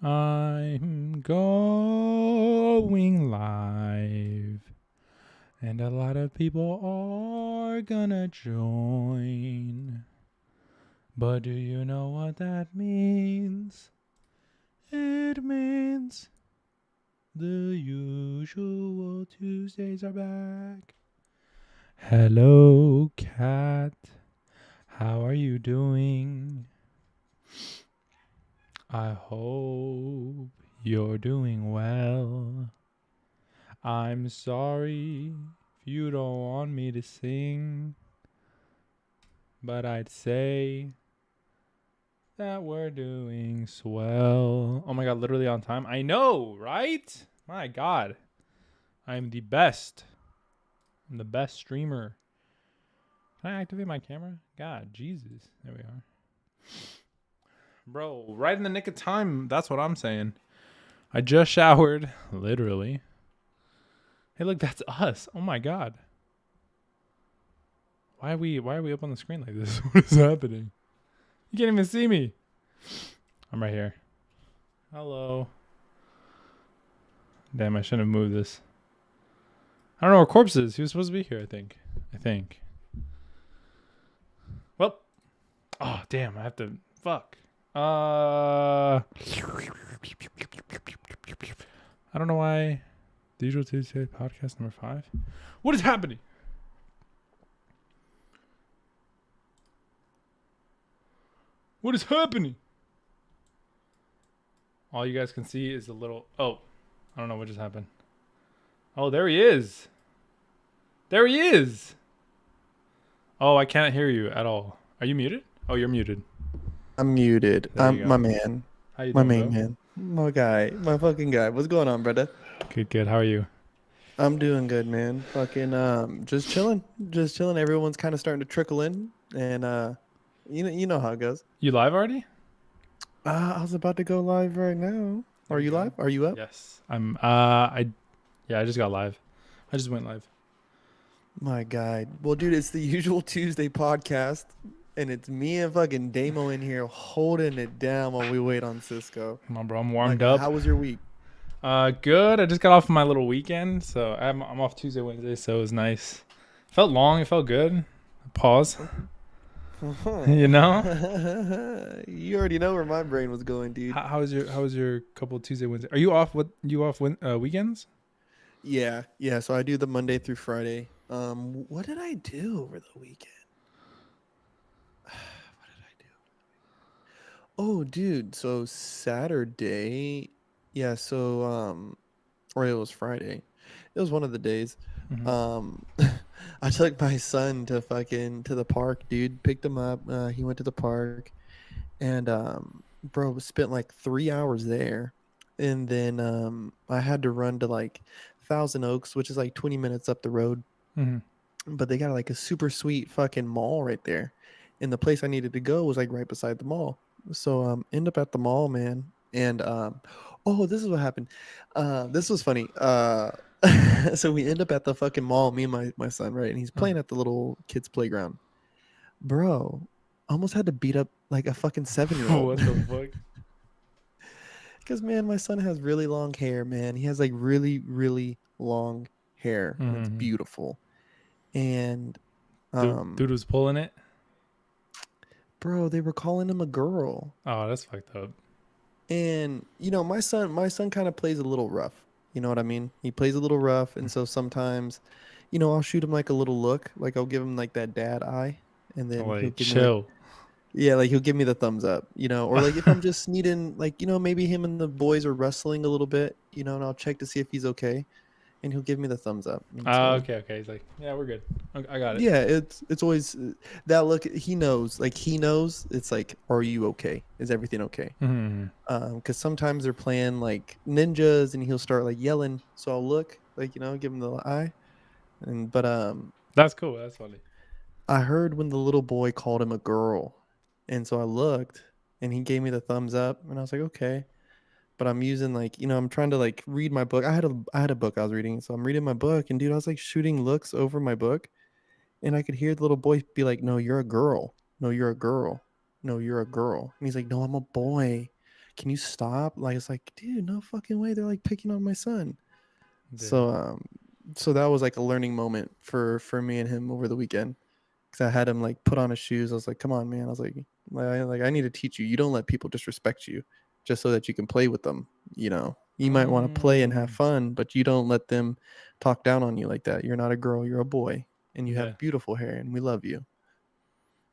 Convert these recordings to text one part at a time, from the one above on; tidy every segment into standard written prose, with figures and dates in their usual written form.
I'm going live, and a lot of people are gonna join. But do you know what that means? It means the usual Tuesdays are back. Hello, cat. How are you doing? I hope you're doing well. I'm sorry if you don't want me to sing, but I'd say that we're doing swell. Oh my god, literally on time. I know, right? My god. I'm the best. I'm the best streamer. Can I activate my camera? God, Jesus. There we are. Bro, right in the nick of time. That's what I'm saying. I just showered, literally. Hey, look, that's us. Oh my god. Why are we up on the screen like this? What is happening? You can't even see me. I'm right here. Hello. Damn, I shouldn't have moved this. I don't know where Corpse is. He was supposed to be here, I think. Well. Oh, damn, I have to. Fuck. I don't know why. The Usual Tuesday podcast number 5. What is happening? What is happening? All you guys can see is a little. Oh, I don't know what just happened. Oh, there he is. There he is. Oh, I can't hear you at all. Are you muted? Oh, you're muted. I'm muted. There you I'm go. my man. How you My doing, main bro? man. My guy. My fucking guy. What's going on, brother? Good. How are you? I'm doing good, man. Fucking just chilling. Just chilling. Everyone's kind of starting to trickle in and you know how it goes. You live already? I was about to go live right now. There Are you you go. live? Are you up? Yes. I just got live. I just went live. My guy. Well, dude, it's the usual Tuesday podcast and it's me and fucking Damo in here holding it down while we wait on Cisco. Come on, bro. I'm My warmed guy, up. how was your week? Good. I just got off my little weekend, so I'm off Tuesday, Wednesday, so it was nice. Felt long. It felt good. Pause. You know. You already know where my brain was going, dude. How was your couple Tuesday, Wednesday? Are you off? What you off weekends? Yeah. So I do the Monday through Friday. What did I do over the weekend? What did I do? Oh, dude. So Saturday, yeah. Or it was Friday. It was one of the days. Mm-hmm. Um, I took my son to the park, dude. Picked him up. He went to the park, and bro, spent like 3 hours there, and then I had to run to like Thousand Oaks, which is like 20 minutes up the road. Mm-hmm. But they got like a super sweet fucking mall right there, and the place I needed to go was like right beside the mall. So end up at the mall, man, and oh, this is what happened. This was funny. So we end up at the fucking mall, me and my son, right, and he's playing at the little kids playground. Bro, almost had to beat up like a fucking 7-year-old. What the fuck? Because man, my son has really long hair, man. He has like really, really long hair, and it's Mm-hmm. beautiful. And Dude was pulling it. bro, they were calling him a girl. Oh, that's fucked up. And my son kind of plays a little rough. You know what I mean? He plays a little rough, and so sometimes, I'll shoot him like a little look, like I'll give him like that dad eye, and then he'll Like give me like, chill. yeah, like he'll give me the thumbs up, or like if I'm just needing like, maybe him and the boys are wrestling a little bit, and I'll check to see if he's okay, and he'll give me the thumbs up. And so Okay. He's like, yeah, we're good. I got it. yeah, it's always that look. He knows, it's like, are you okay? Is everything okay? Mm-hmm. Because sometimes they're playing like ninjas and he'll start like yelling, so I'll look, like, give him the eye. But That's cool. That's funny. I heard when the little boy called him a girl, and so I looked and he gave me the thumbs up, and I was like, okay. But I'm using like, I'm trying to like read my book. I had a book I was reading, so I'm reading my book, and dude, I was like shooting looks over my book, and I could hear the little boy be like, no, you're a girl. No, you're a girl. No, you're a girl. And he's like, no, I'm a boy. can you stop? Like, it's like, dude, no fucking way. They're like picking on my son. Yeah. So that was like a learning moment for me and him over the weekend. Cause I had him like put on his shoes. I was like, come on, man. I was like, I need to teach you. You don't let people disrespect you just so that you can play with them. You know, you might want to play and have fun, but you don't let them talk down on you like that. You're not a girl. You're a boy, and you Yeah. have beautiful hair, and we love you.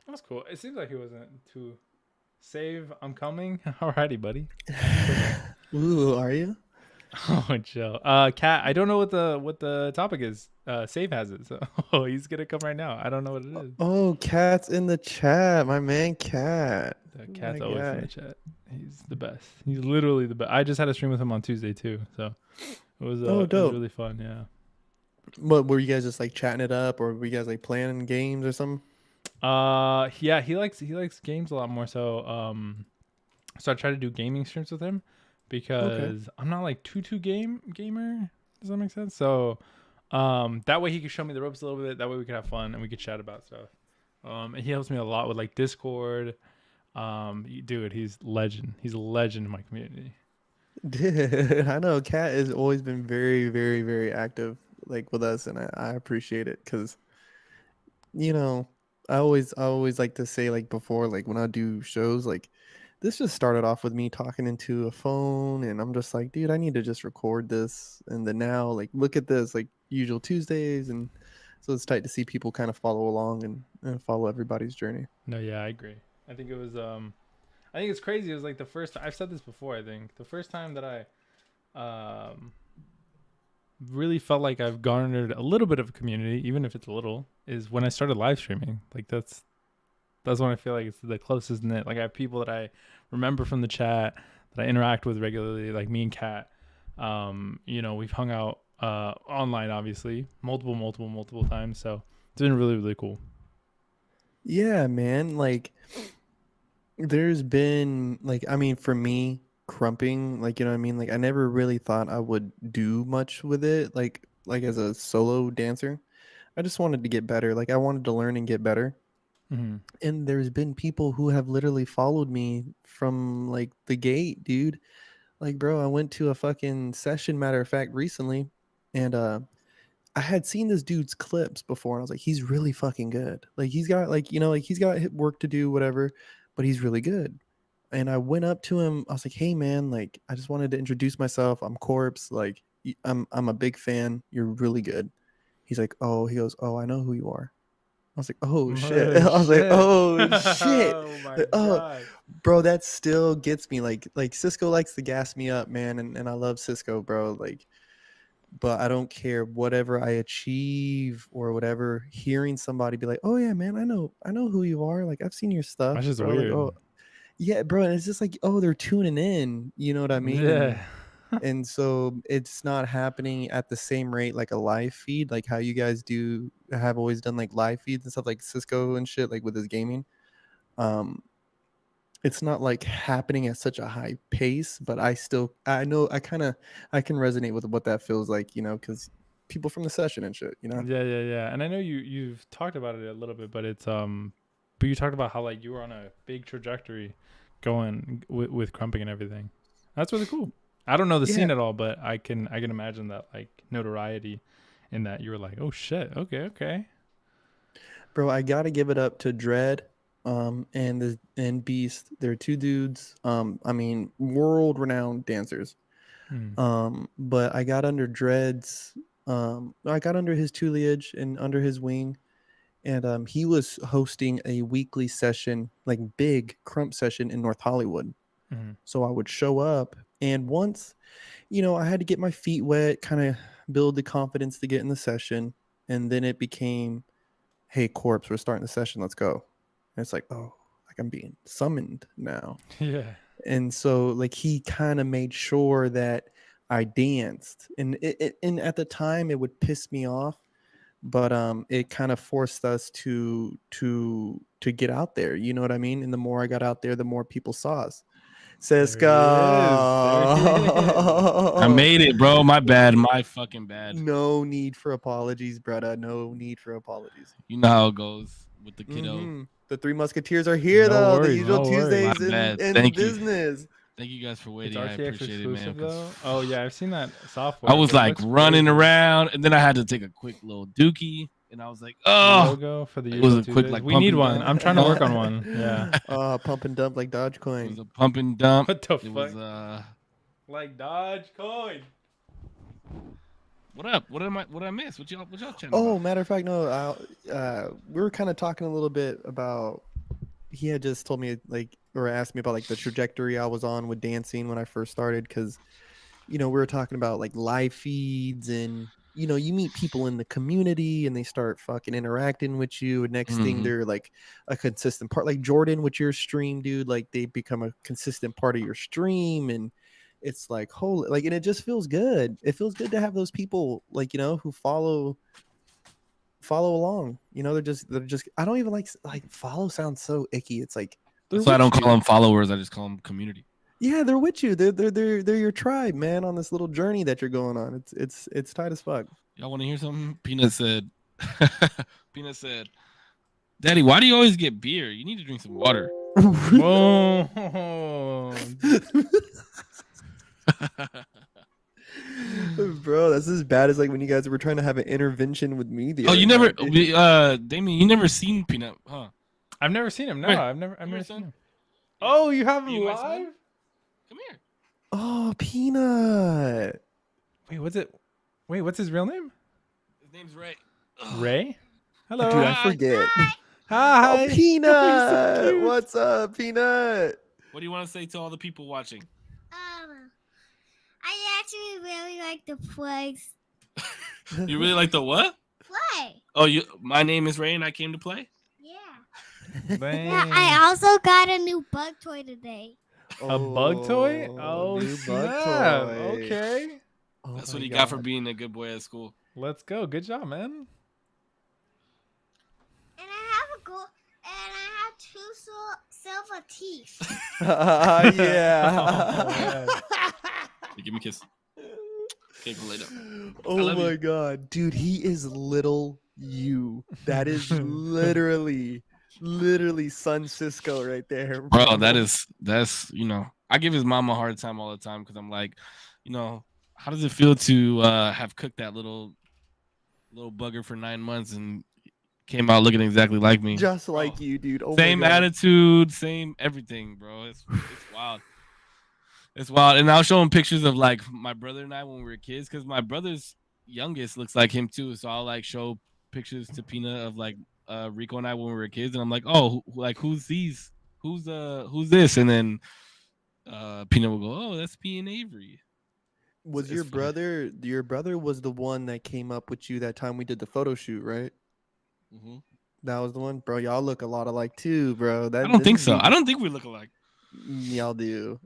That's cool. It seems like he wasn't too save. I'm coming. Alrighty, buddy. Ooh, are you? Oh, chill. Cat. I don't know what the topic is. Save has it. So he's gonna come right now. I don't know what it is. Oh, Cat's in the chat. My man, Cat. The My cat's always in the guy. chat. He's the best. He's literally the best. I just had a stream with him on Tuesday too. So Oh, it was dope. really fun. Yeah. What were you guys just like chatting it up, or were you guys like playing games or something? Yeah. He likes games a lot more. So I try to do gaming streams with him Okay. because I'm not like too gamer. Does that make sense? So that way he could show me the ropes a little bit. That way we could have fun and we could chat about stuff. And he helps me a lot with like Discord. Dude, he's legend. He's a legend in my community. Dude, I know Cat has always been very, very, very active like with us, and I appreciate it because you know I always like to say like before like when I do shows like this just started off with me talking into a phone, and I'm just like, dude, I need to just record this, and then now like look at this like usual Tuesdays, and so it's tight to see people kind of follow along and follow everybody's journey. No, yeah, I agree. I think it was I think it's crazy. It was like the first I've said this before, I think. The first time that I really felt like I've garnered a little bit of a community, even if it's a little, is when I started live streaming. Like that's when I feel like it's the closest knit. Like I have people that I remember from the chat that I interact with regularly, like me and Kat. We've hung out online obviously multiple times. So it's been really, really cool. Yeah, man. Like there's been like I mean for me crumping like you know what I mean like I never really thought I would do much with it like as a solo dancer. I just wanted to get better. Like I wanted to learn and get better. Mm-hmm. And there's been people who have literally followed me from like the gate, dude. Like bro, I went to a fucking session matter of fact recently and I had seen this dude's clips before and I was like he's really fucking good. Like he's got like you know like he's got work to do whatever, but he's really good. And I went up to him. I was like, "Hey, man, like, I just wanted to introduce myself. I'm Corpse. Like, I'm a big fan. You're really good." He's like, "Oh," he goes, "Oh, I know who you are." I was like, "Oh shit!" Oh I was like, shit. "Oh shit!" Oh my Like, oh, god. bro, that still gets me. Like Cisco likes to gas me up, man, and I love Cisco, bro. Like, but I don't care whatever I achieve or whatever. Hearing somebody be like, "Oh yeah, man, I know who you are. Like, I've seen your That's stuff, just bro." Like, weird. oh, yeah, bro, and it's just like, oh, they're tuning in, you know what I mean? Yeah. And so it's not happening at the same rate like a live feed, like how you guys do have always done like live feeds and stuff like Cisco and shit, like with his gaming. Um, it's not like happening at such a high pace, but I know I can resonate with what that feels like, you know, because people from the session and shit, you know. Yeah. And I know you've talked about it a little bit, but you talked about how like you were on a big trajectory going with crumping and everything. That's really cool. I don't know the Yeah, scene at all, but I can imagine that like notoriety in that you were like, "Oh shit. Okay." bro, I gotta give it up to Dread, and Beast. They're two dudes. I mean, world renowned dancers. Mm. But I got under Dread's. I got under his tutelage and under his wing, and he was hosting a weekly session, like big crump session in North Hollywood. Mm. So I would show up, and once, you know, I had to get my feet wet, kind of build the confidence to get in the session, and then it became hey corpse, we're starting the session, let's go. And it's like, oh, like I'm being summoned now. Yeah. And so like he kind of made sure that I danced, and and at the time it would piss me off, but it kind of forced us to get out there, you know what I mean? And the more I got out there, the more people saw us. There he is. There he is. I Cisco. made it, bro. My bad. My fucking bad. No need for apologies, brother. No need for apologies. You know how it goes with the kiddo. The Three Musketeers are here, No though. The worries. usual No worries. My Tuesdays bad. in Thank you. business. Thank you guys for It's waiting. I RTX appreciate it, man. exclusive 'cause though. Oh yeah, I've seen that software. I was but it like looks running crazy. around, and then I had to take a quick little dookie, and I was like, The oh, logo for the it was usual a quick Tuesdays. like We pump need and one. dump. I'm trying to work on one. Yeah. Pump and dump like It was Dogecoin. a pump and dump. What the It fuck? was Like Dogecoin. what up? What did I miss? What y'all chatting Oh, about? matter of fact, no. We were kind of talking a little bit about. He had just told me like, or asked me about like the trajectory I was on with dancing when I first started, because we were talking about like live feeds, and you meet people in the community and they start fucking interacting with you, and next thing Mhm. they're like a consistent part, like Jordan with your stream, dude. Like they become a consistent part of your stream, and it's like holy, like, and it just feels good. It feels good to have those people like who follow along. They're just I don't even like follow sounds so icky. It's like they're That's why I don't with call you. them followers. I just call them community. Yeah, they're with you. They're your tribe, man, on this little journey that you're going on. It's tight as fuck. Y'all want to hear something? Peanut said. Peanut said, "Daddy, why do you always get beer? You need to drink some water." Whoa. Bro, that's as bad as like when you guys were trying to have an intervention with me. The Oh, other you never, night. Damien, you never seen Peanut, huh? I've never seen him. No, Wait, I've never here, seen son. him. Oh, you have him You my son? live? Come here. Oh, Peanut. Wait, what's his real name? His name's Ray. Ugh. Ray? Hello. Dude, I Hi. forget. Hi. Oh, Peanut. So cute. What's up, Peanut? What do you want to say to all the people watching? I actually really like the plays. You really like the what? Play. Oh, my name is Ray, and I came to play. Yeah. Dang. Yeah, I also got a new bug toy today. A bug toy? Oh, new bug snap. toy. Okay. Oh That's my what he got for God. being a good boy at school. Let's go. Good job, man. And I have a gold, and I have two silver teeth. Yeah. Hey, give me a kiss. Okay, go lay down. Oh love my you. God, dude, he is little you. That is literally Sun Cisco right there, Bro, that's I give his mom a hard time all the time because I'm like, how does it feel to have cooked that little bugger for 9 months and came out looking exactly like me? just Bro, like you, dude. Oh same my God. attitude, same everything, bro. It's wild. It's wild. And I'll show him pictures of like my brother and I when we were kids, because my brother's youngest looks like him too. So I'll like show pictures to Peanut of like Rico and I when we were kids, and I'm like, oh, like who's these? Who's this? And then Peanut will go, oh, that's P and Avery. Was It's your funny. brother was the one that came up with you that time we did the photo shoot, right? Mm-hmm. That was the one, bro. Y'all look a lot alike too, bro. I don't think so. I don't think we look alike. Y'all do.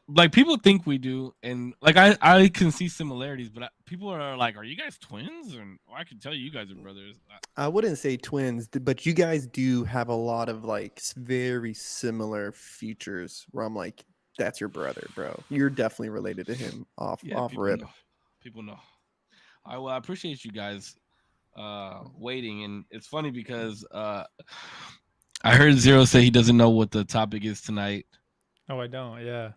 Like people think we do, and like I can see similarities, but people are like, "Are you guys twins?" And I can tell you guys are brothers. I wouldn't say twins, but you guys do have a lot of like very similar features. Where I'm like, that's your brother, bro. You're definitely related to him off People rip. know. People know. Well, I appreciate you guys waiting, and it's funny because I heard Zero say he doesn't know what the topic is tonight. Oh, I don't. Yeah.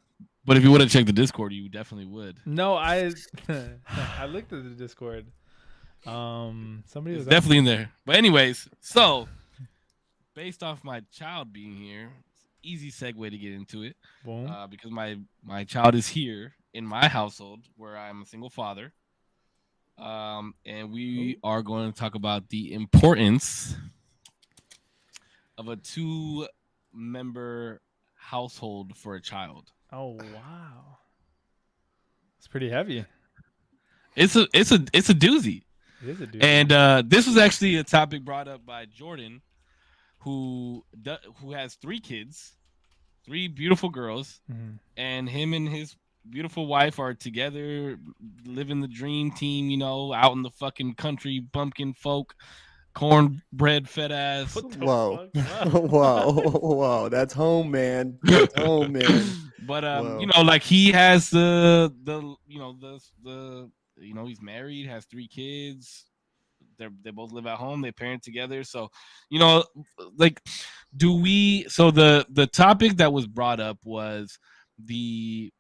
But if you would have checked the Discord, you definitely would. No, I looked at the Discord. Somebody It's was definitely in there. But anyways, so based off my child being here, easy segue to get into it. Boom. Because my child is here in my household where I'm a single father. And we are going to talk about the importance of a 2-member household for a child. Oh wow, it's pretty heavy. It's a doozy. It is a dude. And this was actually a topic brought up by Jordan, who has 3 kids, 3 beautiful girls, Mhm. and him and his beautiful wife are together, living the dream team, out in the fucking country, bumpkin folk, cornbread fed ass. What the Whoa. fuck? Whoa, that's home, man. That's home, man. But Whoa. like he has the he's married, has 3 kids. They both live at home. They parent together. So, like, so the topic that was brought up was the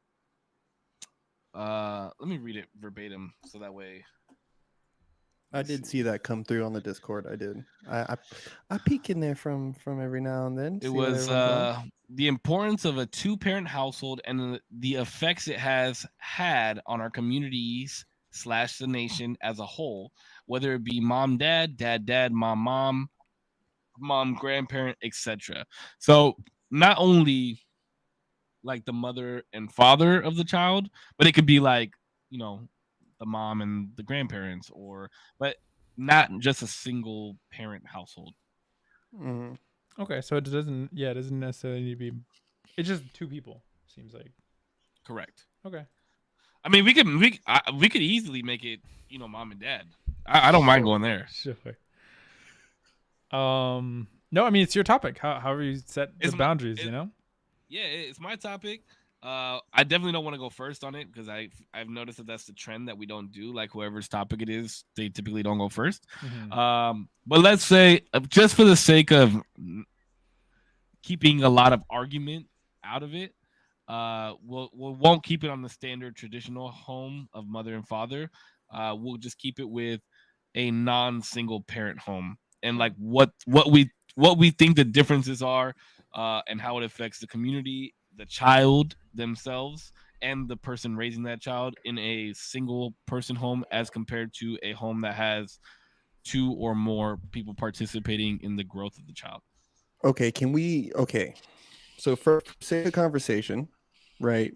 let me read it verbatim so that way. I did see that come through on the Discord. I did. I peek in there from every now and then. It see what was everyone's on. the importance of a two-parent household and the effects it has had on our communities slash the nation as a whole, whether it be mom, dad, dad, dad, mom, mom, grandparent, etc. So not only like the mother and father of the child, but it could be like, you know, the mom and the grandparents, or but not just a single parent household. Mhm. Okay, so it doesn't necessarily need to be. It's just two people. Seems like. Correct. Okay. I mean, we could easily make it, you know, mom and dad. I don't mind going there. Sure. No, I mean it's your topic. However you set the It's my- boundaries, it- you know. Yeah, it's my topic. I definitely don't want to go first on it because I've noticed that that's the trend that we don't do. Like whoever's topic it is, they typically don't go first. Mhm. But let's say just for the sake of keeping a lot of argument out of it, we won't keep it on the standard traditional home of mother and father. We'll just keep it with a non-single parent home, and like what we think the differences are, and how it affects the community, the child themselves, and the person raising that child in a single person home as compared to a home that has two or more people participating in the growth of the child. Okay, okay. So for sake of conversation, right?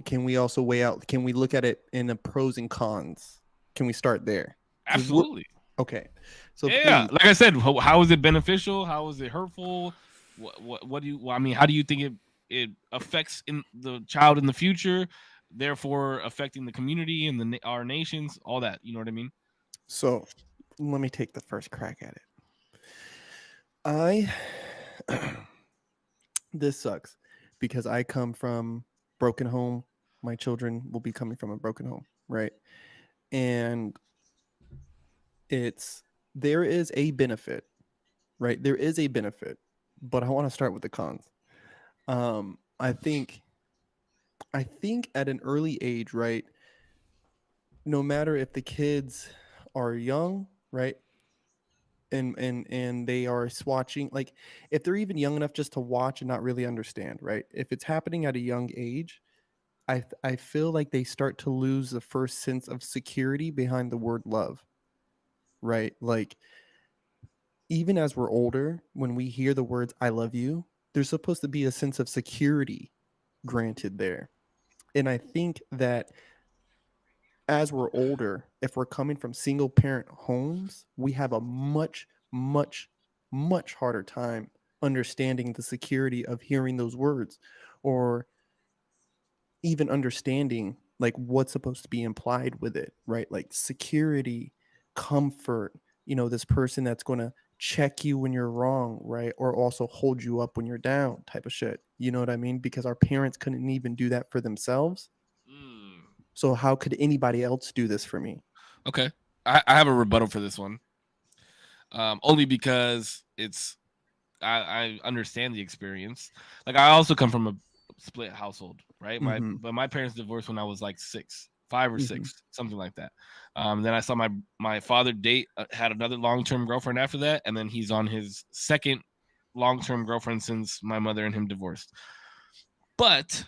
Can we also weigh out? Can we look at it in the pros and cons? Can we start there? 'Cause Absolutely. Okay. So Yeah, please, like I said, how is it beneficial? How is it hurtful? What do you? I mean, how do you think it affects in the child in the future, therefore affecting the community and our nations, all that? You know what I mean? so let me take the first crack at it. I this sucks because I come from broken home. My children will be coming from a broken home, right? And there is a benefit, right? There is a benefit, but I want to start with the cons. Um, I think I think at an early age, right? No matter if the kids are young, right? And they are swatching, like if they're even young enough just to watch and not really understand, right? If it's happening at a young age, I feel like they start to lose the first sense of security behind the word love, right? Like even as we're older, when we hear the words I love you, there's supposed to be a sense of security granted there. And I think that as we're older, if we're coming from single parent homes, we have a much harder time understanding the security of hearing those words, or even understanding like what's supposed to be implied with it, right? Like security, comfort, this person that's going to check you when you're wrong, right? Or also hold you up when you're down, type of shit. You know what I mean? Because our parents couldn't even do that for themselves. Mm, So how could anybody else do this for me? okay, I have a rebuttal for this one. Only because I understand the experience. Like I also come from a split household, right? Mhm. But my parents divorced when I was like 5 or Mhm. 6, something like that. Then I saw my father date had another long-term girlfriend after that, and then he's on his second long-term girlfriend since my mother and him divorced. But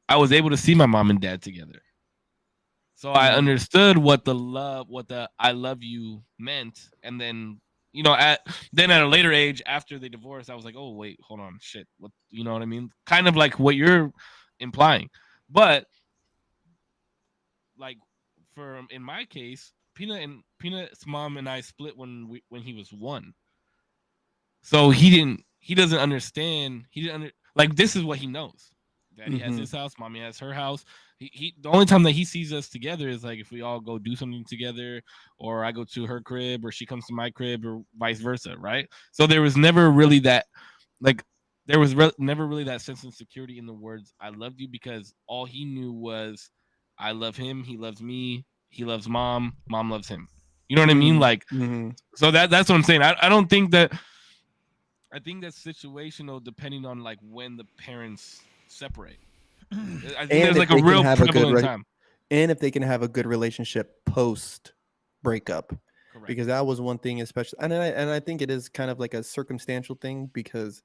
I was able to see my mom and dad together. So I Mhm. understood what the I love you meant, and then at a later age after they divorced, I was like, oh wait, hold on, shit, what, you know what I mean? Kind of like what you're implying, but like for in my case, Peanut's mom and I split when he was 1, so he doesn't understand. He didn't like this is what he knows. Daddy has Mhm. his house, mommy has her house. The only time that he sees us together is like if we all go do something together, or I go to her crib, or she comes to my crib, or vice versa, right? So there was never really that, like, never really that sense of security in the words "I love you," because all he knew was I love him, he loves me, he loves mom, mom loves him. You know what I mean? Mhm. Like, Mhm. so that's what I'm saying. I don't think that. I think that's situational depending on like when the parents separate. I think And there's if like a they can real have a good prevalent re- time. and if they can have a good relationship post breakup, Correct. because that was one thing, especially, and I think it is kind of like a circumstantial thing because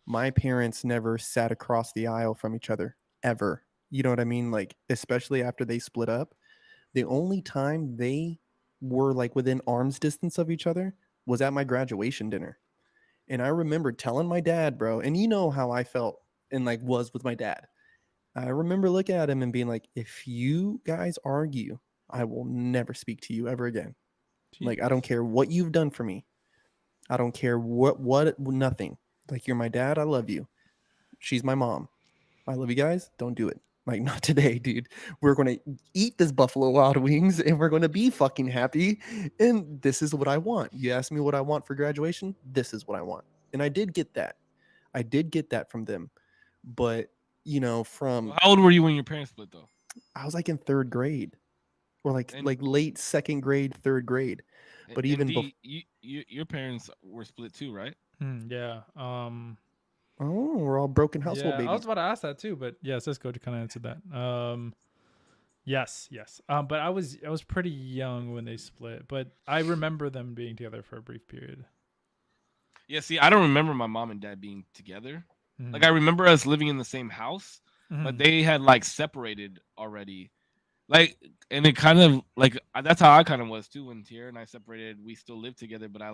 my parents never sat across the aisle from each other ever. You know what I mean? Like, especially after they split up, the only time they were like within arm's distance of each other was at my graduation dinner. And I remember telling my dad, bro, and you know how I felt and like was with my dad. I remember looking at him and being like, if you guys argue, I will never speak to you ever again. Like, I don't Jeez. care what you've done for me. I don't care nothing. Like, you're my dad. I love you. She's my mom. I love you guys. Don't do it. Like, not today, dude. We're going to eat this Buffalo Wild Wings and we're going to be fucking happy. And this is what I want. You ask me what I want for graduation. This is what I want. And I did get that. I did get that from them. But, you know, from How old were you when your parents split though? I was like in third grade or like And late second grade, third grade. But even before, D, your parents were split too, right? Yeah. oh, we're all broken household Yeah. I was babies. about to ask that too, but yeah, Cisco kind of answered that. Yes, yes. But I was pretty young when they split, but I remember them being together for a brief period. Yeah. See, I don't remember my mom and dad being together. Like Mhm. I remember us living in the same house, but Mhm. they had like separated already. Like, and it kind of like that's how I kind of was too when Tierra and I separated. We still lived together, but I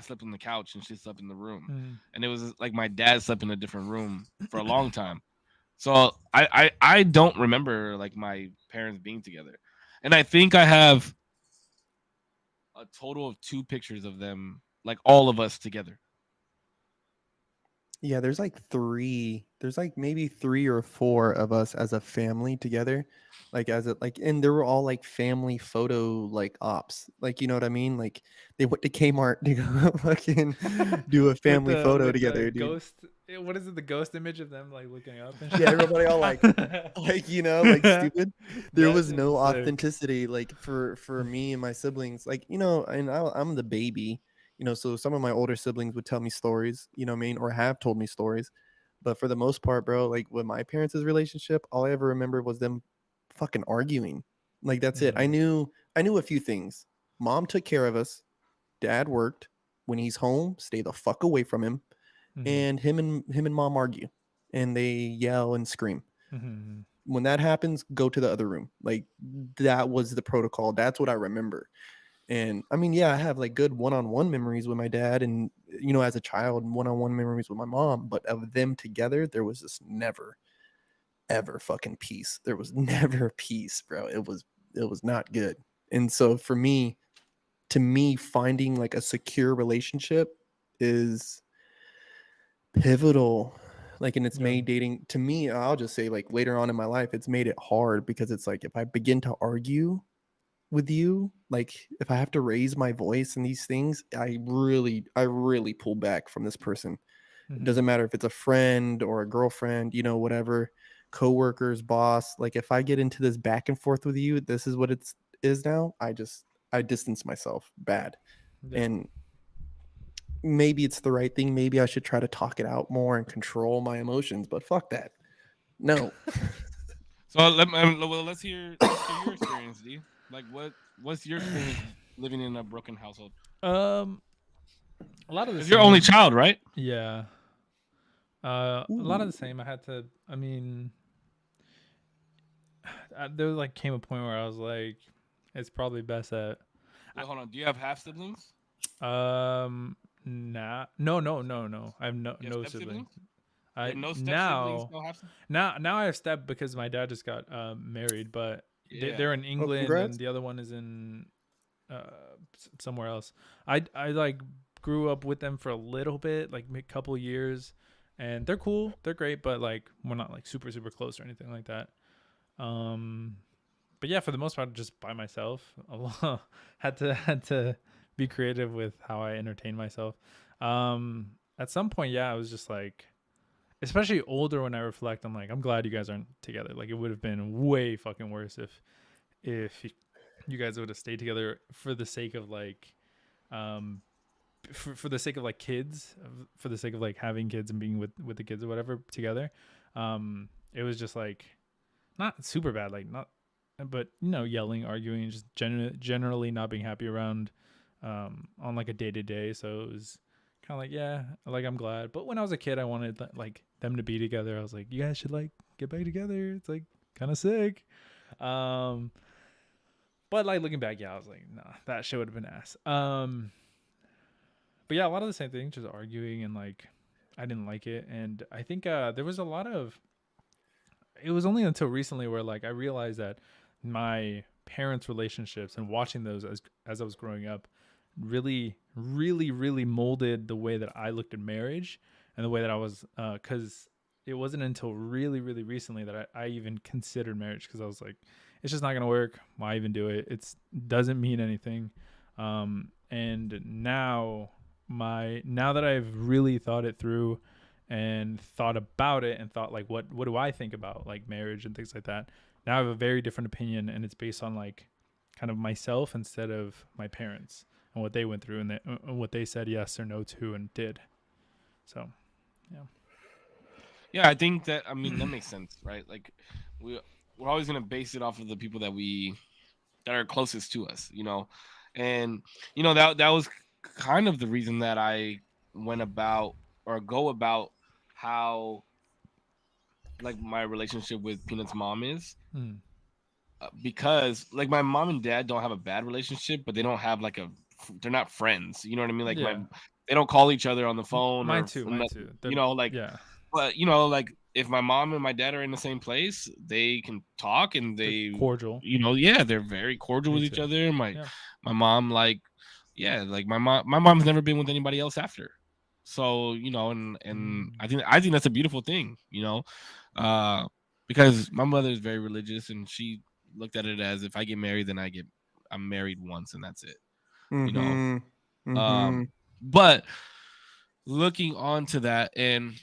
slept on the couch and she slept in the room, Mhm. and it was like my dad slept in a different room for a long time. So I don't remember like my parents being together, and I think I have a total of 2 pictures of them, like all of us together. Yeah, there's like maybe 3 or 4 of us as a family together. Like as a like and they were all like family photo like ops. Like you know what I mean? Like they went to Kmart to go fucking do a with family the photo with the together, dude. ghost. What is it? The ghost image of them like looking up and Yeah, everybody all like like stupid. There That was shit is no sick. authenticity like for me and my siblings. Like, you know, and I'm the baby, you know, so some of my older siblings would tell me stories, you know what I mean, or have told me stories. But for the most part, bro, like with my parents' relationship, all I ever remember was them fucking arguing. Like that's it. Mhm. I knew a few things. Mom took care of us. Dad worked. When he's home, stay the fuck away from him. Mhm. And him and mom argue and they yell and scream. Mhm. When that happens, go to the other room. Like that was the protocol. That's what I remember. And I mean, yeah, I have like good one-on-one memories with my dad and you know, as a child, one-on-one memories with my mom, but of them together, there was just never ever fucking peace. There was never peace, bro. It was not good. And so for me, to me, finding like a secure relationship is pivotal. Like, and it's Yeah. made dating to me, I'll just say like later on in my life, it's made it hard because it's like if I begin to argue with you, like if I have to raise my voice and these things, I really pull back from this person. It Mhm. doesn't matter if it's a friend or a girlfriend, you know, whatever, coworkers, boss. Like if I get into this back and forth with you, this is what it's is now. I distance myself bad. Yeah. And maybe it's the right thing. Maybe I should try to talk it out more and control my emotions, but fuck that. No. So well, let's hear your experience, D. Like what's your experience living in a broken household? Um, a lot of the Because you're only same. child, right? Yeah. A lot of Ooh. the same. I had to. I mean, there like came a point where I was like, it's probably best that. Wait, hold on. Do you have half siblings? Nah. No. No. No. No. I have You have no step siblings. siblings? You I have no step siblings, now no half siblings? now I have step because my dad just got married, but Yeah. they're in Oh, England and congrats. the other one is in uh somewhere else. I like grew up with them for a little bit, like a couple years, and they're cool, they're great, but like we're not like super close or anything like that. Um, but yeah, for the most part, just by myself. Had to be creative with how I entertain myself. At some point, yeah, I was just like, especially older when I reflect, I'm like, I'm glad you guys aren't together. Like, it would have been way fucking worse if you guys would have stayed together for the sake of like, um, for the sake of like kids, for the sake of like having kids and being with the kids or whatever together. it was just like not super bad, like not, but you know, yelling, arguing, just generally not being happy around on like a day to day. So it was kind of like, yeah, like I'm glad. But when I was a kid, I wanted like them to be together. I was like, you guys should like get back together. It's like kind of sick. Um, but like looking back, yeah, I was like, nah, that shit would have been ass. But yeah, a lot of the same things, just arguing and like I didn't like it. And I think there was a lot of, it was only until recently where like I realized that my parents' relationships and watching those as I was growing up really molded the way that I looked at marriage and the way that I was because it wasn't until really recently that I even considered marriage, because I was like, it's just not gonna work. Why even do it? It doesn't mean anything. And now that I've really thought it through and thought about it and thought like, what do I think about like marriage and things like that, now I have a very different opinion, and it's based on like kind of myself instead of my parents and what they went through and what they said yes or no to and did. So Yeah, I think that, I mean, that makes sense, right? Like we're always gonna base it off of the people that are closest to us, you know, and you know that was kind of the reason that I went about or go about how like my relationship with Peanut's mom is, because like my mom and dad don't have a bad relationship, but they don't have like they're not friends. You know what I mean? Like yeah, they don't call each other on the phone mine or too. you know, like, Yeah, but you know, like if my mom and my dad are in the same place, they can talk and they're they, cordial. you know, yeah, they're very cordial Me with each too. other. Yeah. My mom, like, yeah, like my mom's never been with anybody else after. So, you know, and I think that's a beautiful thing, you know, because my mother is very religious, and she looked at it as, if I get married, then I'm married once and that's it, you know. Mm-hmm. Mm-hmm. Um, but looking onto that, and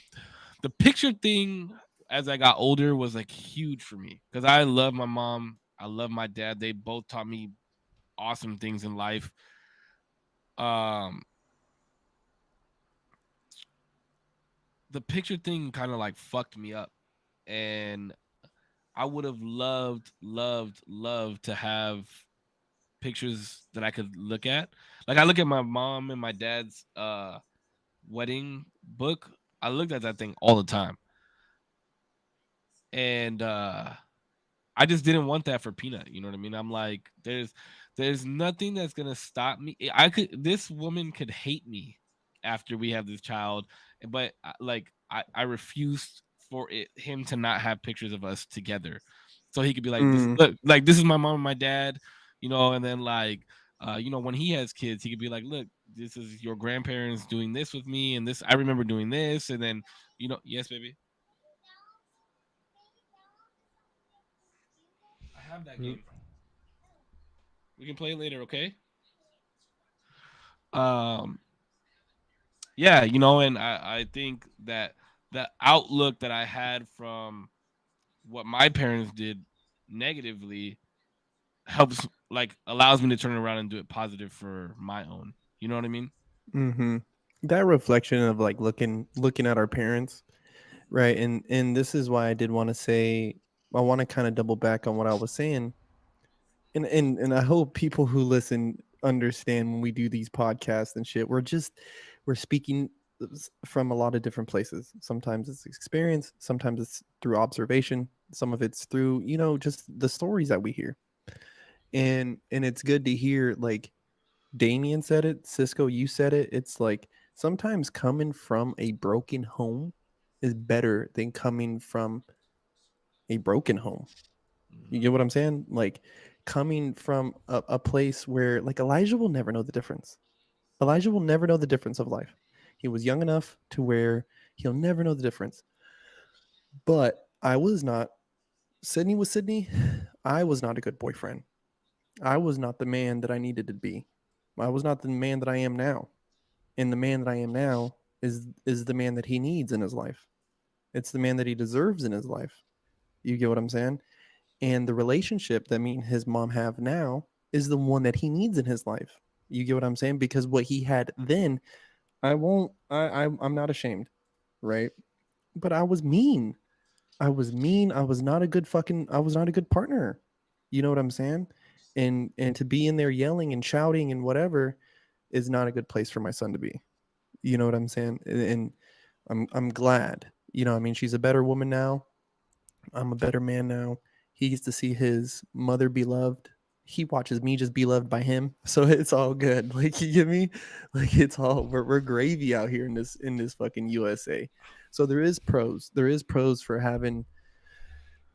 the picture thing as I got older was like huge for me, because I love my mom, I love my dad. They both taught me awesome things in life. Um, the picture thing kind of like fucked me up, and I would have loved to have pictures that I could look at. Like I look at my mom and my dad's wedding book. I looked at that thing all the time. And I just didn't want that for Peanut. You know what I mean? I'm like, there's nothing that's gonna stop me. This woman could hate me after we have this child, but like I refused for him to not have pictures of us together, so he could be like, this, Mm. look, like this is my mom and my dad, you know, and then like you know, when he has kids, he could be like, look, this is your grandparents doing this with me, and this I remember doing this, and then, you know, yes, baby. I have that game. We can play it later, okay? Um, yeah, you know, and I think that the outlook that I had from what my parents did negatively helps, like, allows me to turn around and do it positive for my own. You know what I mean? Mm-hmm. That reflection of like looking at our parents, right? And this is why I did want to say, I want to kind of double back on what I was saying. And I hope people who listen understand when we do these podcasts and shit. We're speaking from a lot of different places. Sometimes it's experience, sometimes it's through observation, some of it's through, you know, just the stories that we hear. And it's good to hear, like Damien said it, Cisco, you said it. It's like sometimes coming from a broken home is better than coming from a broken home. You get what I'm saying? Like coming from a place where, like, Elijah will never know the difference. Elijah will never know the difference of life. He was young enough to where he'll never know the difference. But I was not. Sydney was Sydney. I was not a good boyfriend. I was not the man that I needed to be. I was not the man that I am now. And the man that I am now is the man that he needs in his life. It's the man that he deserves in his life. You get what I'm saying? And the relationship that me and his mom have now is the one that he needs in his life. You get what I'm saying? Because what he had then, I'm not ashamed, right? But I was mean. I was mean. I was not a good fucking. I was not a good partner. You know what I'm saying? And to be in there yelling and shouting and whatever is not a good place for my son to be. You know what I'm saying? And I'm glad. You know, I mean, she's a better woman now. I'm a better man now. He gets to see his mother be loved. He watches me just be loved by him. So it's all good. Like, you get me? Like, it's all we're gravy out here in this fucking USA. So there is pros. There is pros for having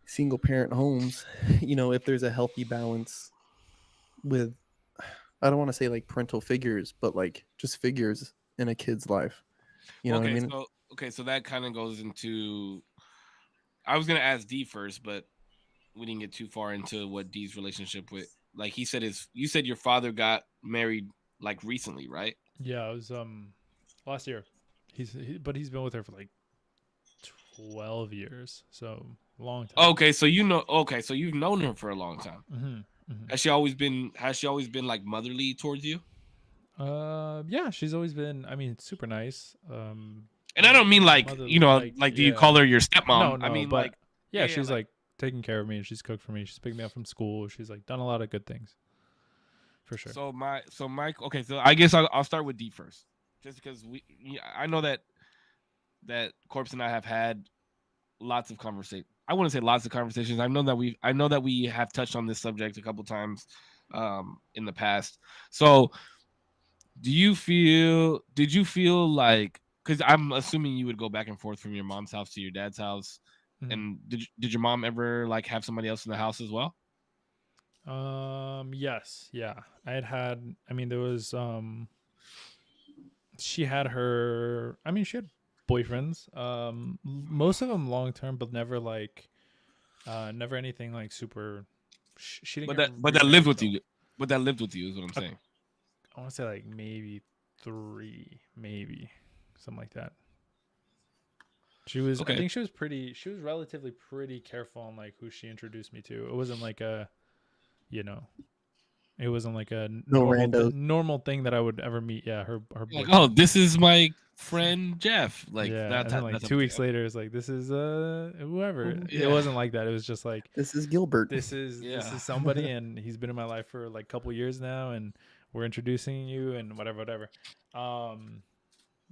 single parent homes, you know, if there's a healthy balance with, I don't want to say like parental figures, but like just figures in a kid's life. You know what I mean? So that kind of goes into. I was gonna ask D first, but we didn't get too far into what D's relationship with. Like he said, you said your father got married like recently, right? Yeah, it was last year. But he's been with her for like 12 years, so long time. Okay, so so you've known her for a long time. Mm-hmm. Has she always been like motherly towards you? Yeah, she's always been. I mean, super nice. And I don't mean like motherly, do you call her your stepmom? No, I mean, but like, yeah, she's like taking care of me, and she's cooked for me. She's picked me up from school. She's like done a lot of good things, for sure. So Mike. Okay, so I guess I'll start with D first, just because I know that Corpse and I have had lots of conversations. I wouldn't say lots of conversations. I know that we have touched on this subject a couple times in the past. So did you feel like, because I'm assuming you would go back and forth from your mom's house to your dad's house, and did your mom ever like have somebody else in the house as well? Yes, yeah. I mean, there was she had boyfriends, most of them long term, but never like never anything like super. She didn't But that lived with you. But that lived with you is what I'm saying. I want to say like maybe 3, maybe something like that. She was. Okay. I think she was relatively pretty careful on like who she introduced me to. It wasn't like a, it wasn't like a normal thing that I would ever meet. Yeah, her like, oh, this is my friend Jeff. Like, yeah, and then like 2 weeks later, it's like, this is whoever. Yeah. It wasn't like that. It was just like, this is Gilbert. This is somebody, and he's been in my life for like a couple years now, and we're introducing you and whatever.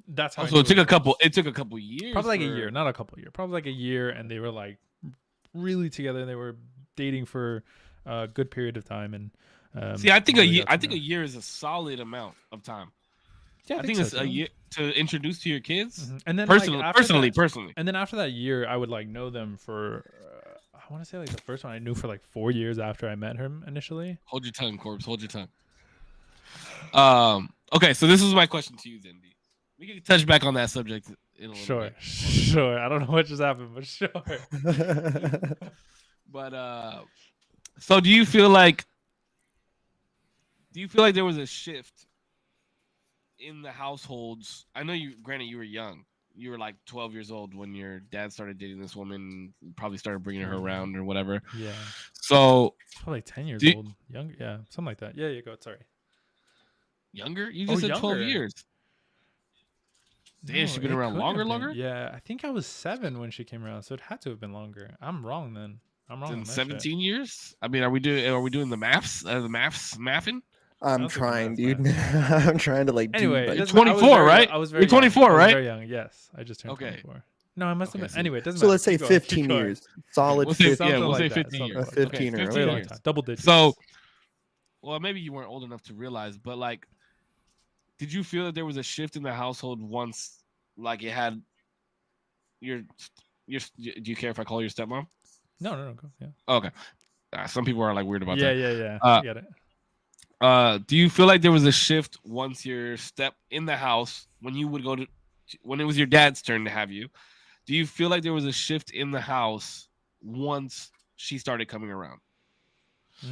That's how. So it took a couple. It took a couple years. Probably like a year, not a couple years. Probably like a year, and they were like really together. And they were dating for a good period of time. And see, I think a year. I think a year is a solid amount of time. Yeah, I think it's a year to introduce to your kids. Mm-hmm. And then personally. And then after that year, I would like know them for. I want to say like the first one I knew for like 4 years after I met him initially. Hold your tongue, Corpse. Hold your tongue. Okay, so this is my question to you, then. We can touch back on that subject in a little bit. Sure. I don't know what just happened, but sure. But so do you feel like there was a shift in the households? I know granted you were young. You were like 12 years old when your dad started dating this woman, probably started bringing her around or whatever. Yeah. So probably 10 years old. Younger. Yeah. Something like that. Yeah, you go. Sorry. Younger? You just said 12 years. Damn, she's been around longer? Yeah. I think I was 7 when she came around, so it had to have been longer. I'm wrong then. I'm wrong. 17 years? I mean, are we doing the maths? Mathing? I'm trying, dude. I'm trying to like. Anyway, you're 24, right? I was very. You're 24, right? Very young. Yes, I just turned 24. No, I must have been. Anyway, it doesn't so matter. let's say 15 years. Solid. We'll say 15 years. 15 or 15 years. Double digits. So, well, maybe you weren't old enough to realize, but like, did you feel that there was a shift in the household once, like it had your? Do you care if I call your stepmom? No, go. Yeah. Okay. Some people are like weird about that. Yeah. I get it. Do you feel like there was a shift once your step in the house when you would go to when it was your dad's turn to have you? Do you feel like there was a shift in the house once she started coming around?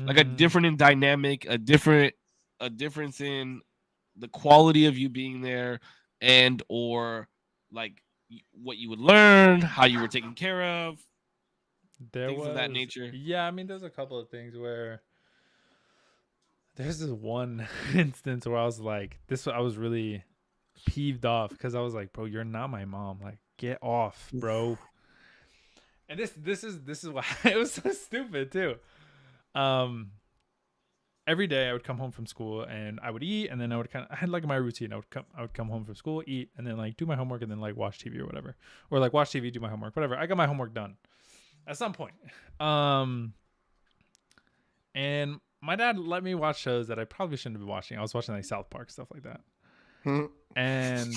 Like a different in dynamic, a difference in the quality of you being there, and or like what you would learn, how you were taken care of, things of that nature. Yeah, I mean, there's a couple of things where there's this one instance where I was like, I was really peeved off because I was like, bro, you're not my mom. Like, get off, bro. And this is why it was so stupid too. Every day I would come home from school and I would eat, and then I had like my routine. I would come home from school, eat, and then like do my homework, and then like watch TV or whatever, or like watch TV, do my homework, whatever. I got my homework done at some point. And my dad let me watch shows that I probably shouldn't be watching. I was watching like South Park, stuff like that. And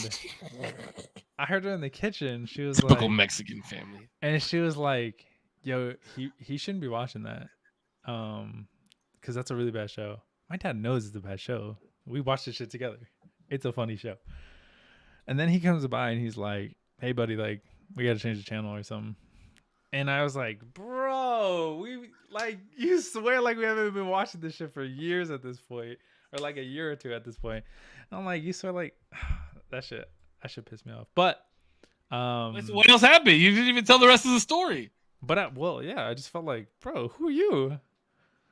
I heard her in the kitchen. She was Typical like, Mexican family. and she was like, "Yo, he shouldn't be watching that, because that's a really bad show." My dad knows it's a bad show. We watched this shit together. It's a funny show. And then he comes by and he's like, "Hey, buddy, like we got to change the channel or something." And I was like, "Bro, we like you swear like we haven't been watching this shit for years at this point, or like a year or two at this point." And I'm like, "You swear like that shit pissed me off." But What else happened? You didn't even tell the rest of the story. But I just felt like, bro, who are you?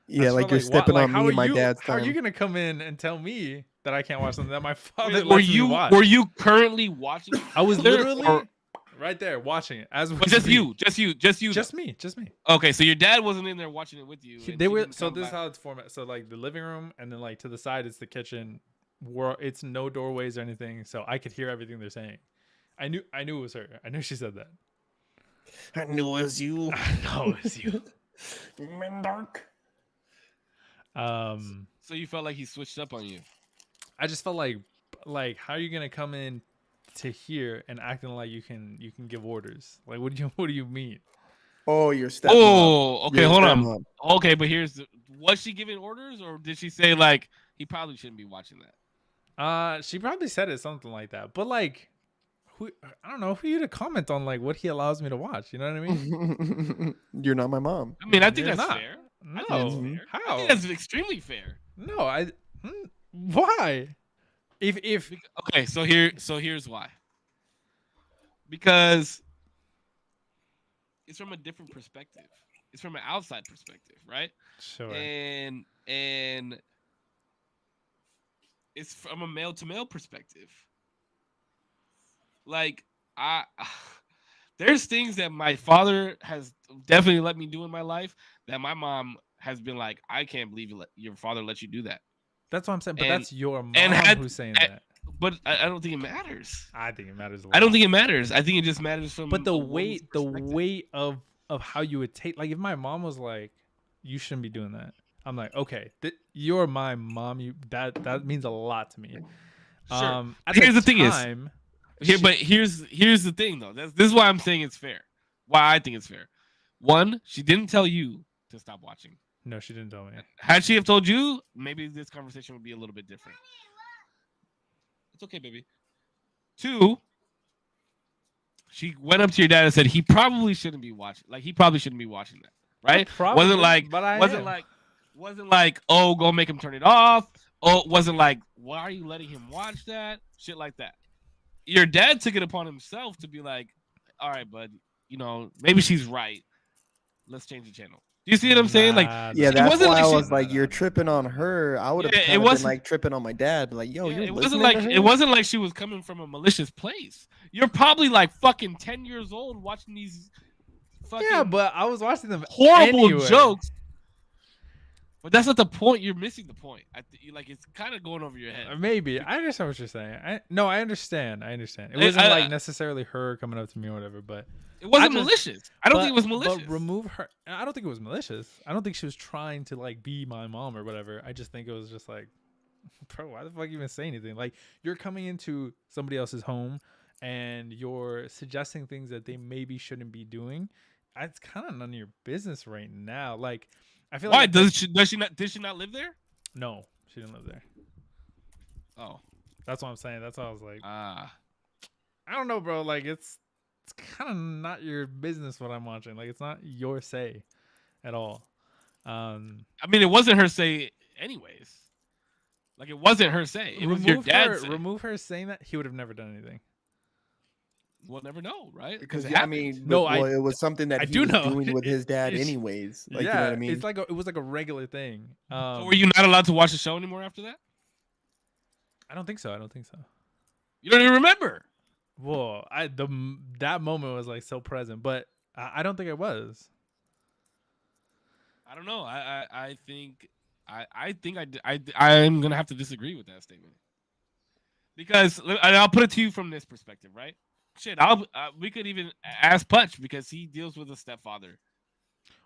Yeah, like you're stepping on me and my dad's How are time. you gonna come in and tell me that I can't watch something that my father Were lets me you watch? were you currently watching? I was there, literally or- right there watching it as we But just speak. you. Just me. Okay, so your dad wasn't in there watching it with you. and They she were didn't so come this is back. how it's formatted. So like the living room, and then like to the side is the kitchen, where it's no doorways or anything, so I could hear everything they're saying. I knew it was her. I knew she said that. I knew it was you. I know it was you. Mendark. So you felt like he switched up on you. I just felt like how are you gonna come in to here and acting like you can give orders? Like what do you mean? Oh, you're stepmom. Oh, okay, You're hold on. stepmom. Okay, but was she giving orders, or did she say like he probably shouldn't be watching that? She probably said it something like that. But like I don't know who you to comment on like what he allows me to watch. You know what I mean? You're not my mom. I mean, I think You're that's not. fair. No, I think that's fair. I how? think that's extremely fair. No, why? If Okay, so here's why. Because it's from a different perspective. It's from an outside perspective, right? sure, And it's from a male to male perspective. Like there's things that my father has definitely let me do in my life that my mom has been like, I can't believe your father let you do that. that's what I'm saying. But and- that's your mom who's saying and- that. But I don't think it matters. I think it matters a lot. I don't think it matters. I think it just matters from. But the a woman's weight perspective. of how you would take, like if my mom was like, you shouldn't be doing that, I'm like, okay, you're my mom, that means a lot to me. Sure. At Here's the thing is- time, But here's the thing though. This is why I'm saying it's fair. Why I think it's fair. One, she didn't tell you to stop watching. no, she didn't tell me. Had she have told you, maybe this conversation would be a little bit different. It's okay, baby. Two, she went up to your dad and said he probably shouldn't be watching. Like he probably shouldn't be watching that, right? Probably, wasn't like, but I wasn't am. like, oh, go make him turn it off. Oh, wasn't like, why are you letting him watch that? Shit like that. Your dad took it upon himself to be like, all right, bud, maybe she's right. Let's change the channel. Do you see what I'm saying? Like, Nah, Yeah, It that's wasn't why like I she- was like, you're tripping on her. I would have Yeah, it kind of been wasn't- like tripping on my dad. Like, yo, yeah, you're it listening wasn't like to her? it wasn't like she was coming from a malicious place. You're probably like fucking 10 years old watching these fucking yeah, but I was watching them horrible anyway. jokes. But that's not the point. You're missing the point. Like it's kind of going over your head. Maybe I understand what you're saying. I understand. It I- wasn't I- like necessarily her coming up to me or whatever, but It wasn't just- malicious. I don't think it was malicious. But remove her. I don't think it was malicious. I don't think she was trying to like be my mom or whatever. I just think it was just like, bro, why the fuck even say anything? Like you're coming into somebody else's home and you're suggesting things that they maybe shouldn't be doing. It's kind of none of your business right now. Like I feel Why like did she not live there? no, she didn't live there. Oh, That's what I'm saying. That's why I was like, ah, I don't know, bro. Like it's kind of not your business what I'm watching. Like it's not your say at all. I mean, it wasn't her say, anyways. Like it wasn't her say. It was your dad's say. Remove her saying that, he would have never done anything. We'll never know, right? Because it I happened. mean, No, well, it was something that I he do was know. doing with his dad, It's- anyways. Like, yeah, you know what I mean? it's like it was like a regular thing. So were you not allowed to watch the show anymore after that? I don't think so. You don't even remember. Whoa, that moment was like so present, but I don't think I was. I don't know. I think I'm gonna have to disagree with that statement because and I'll put it to you from this perspective, right? Shit, we could even ask Putch because he deals with a stepfather.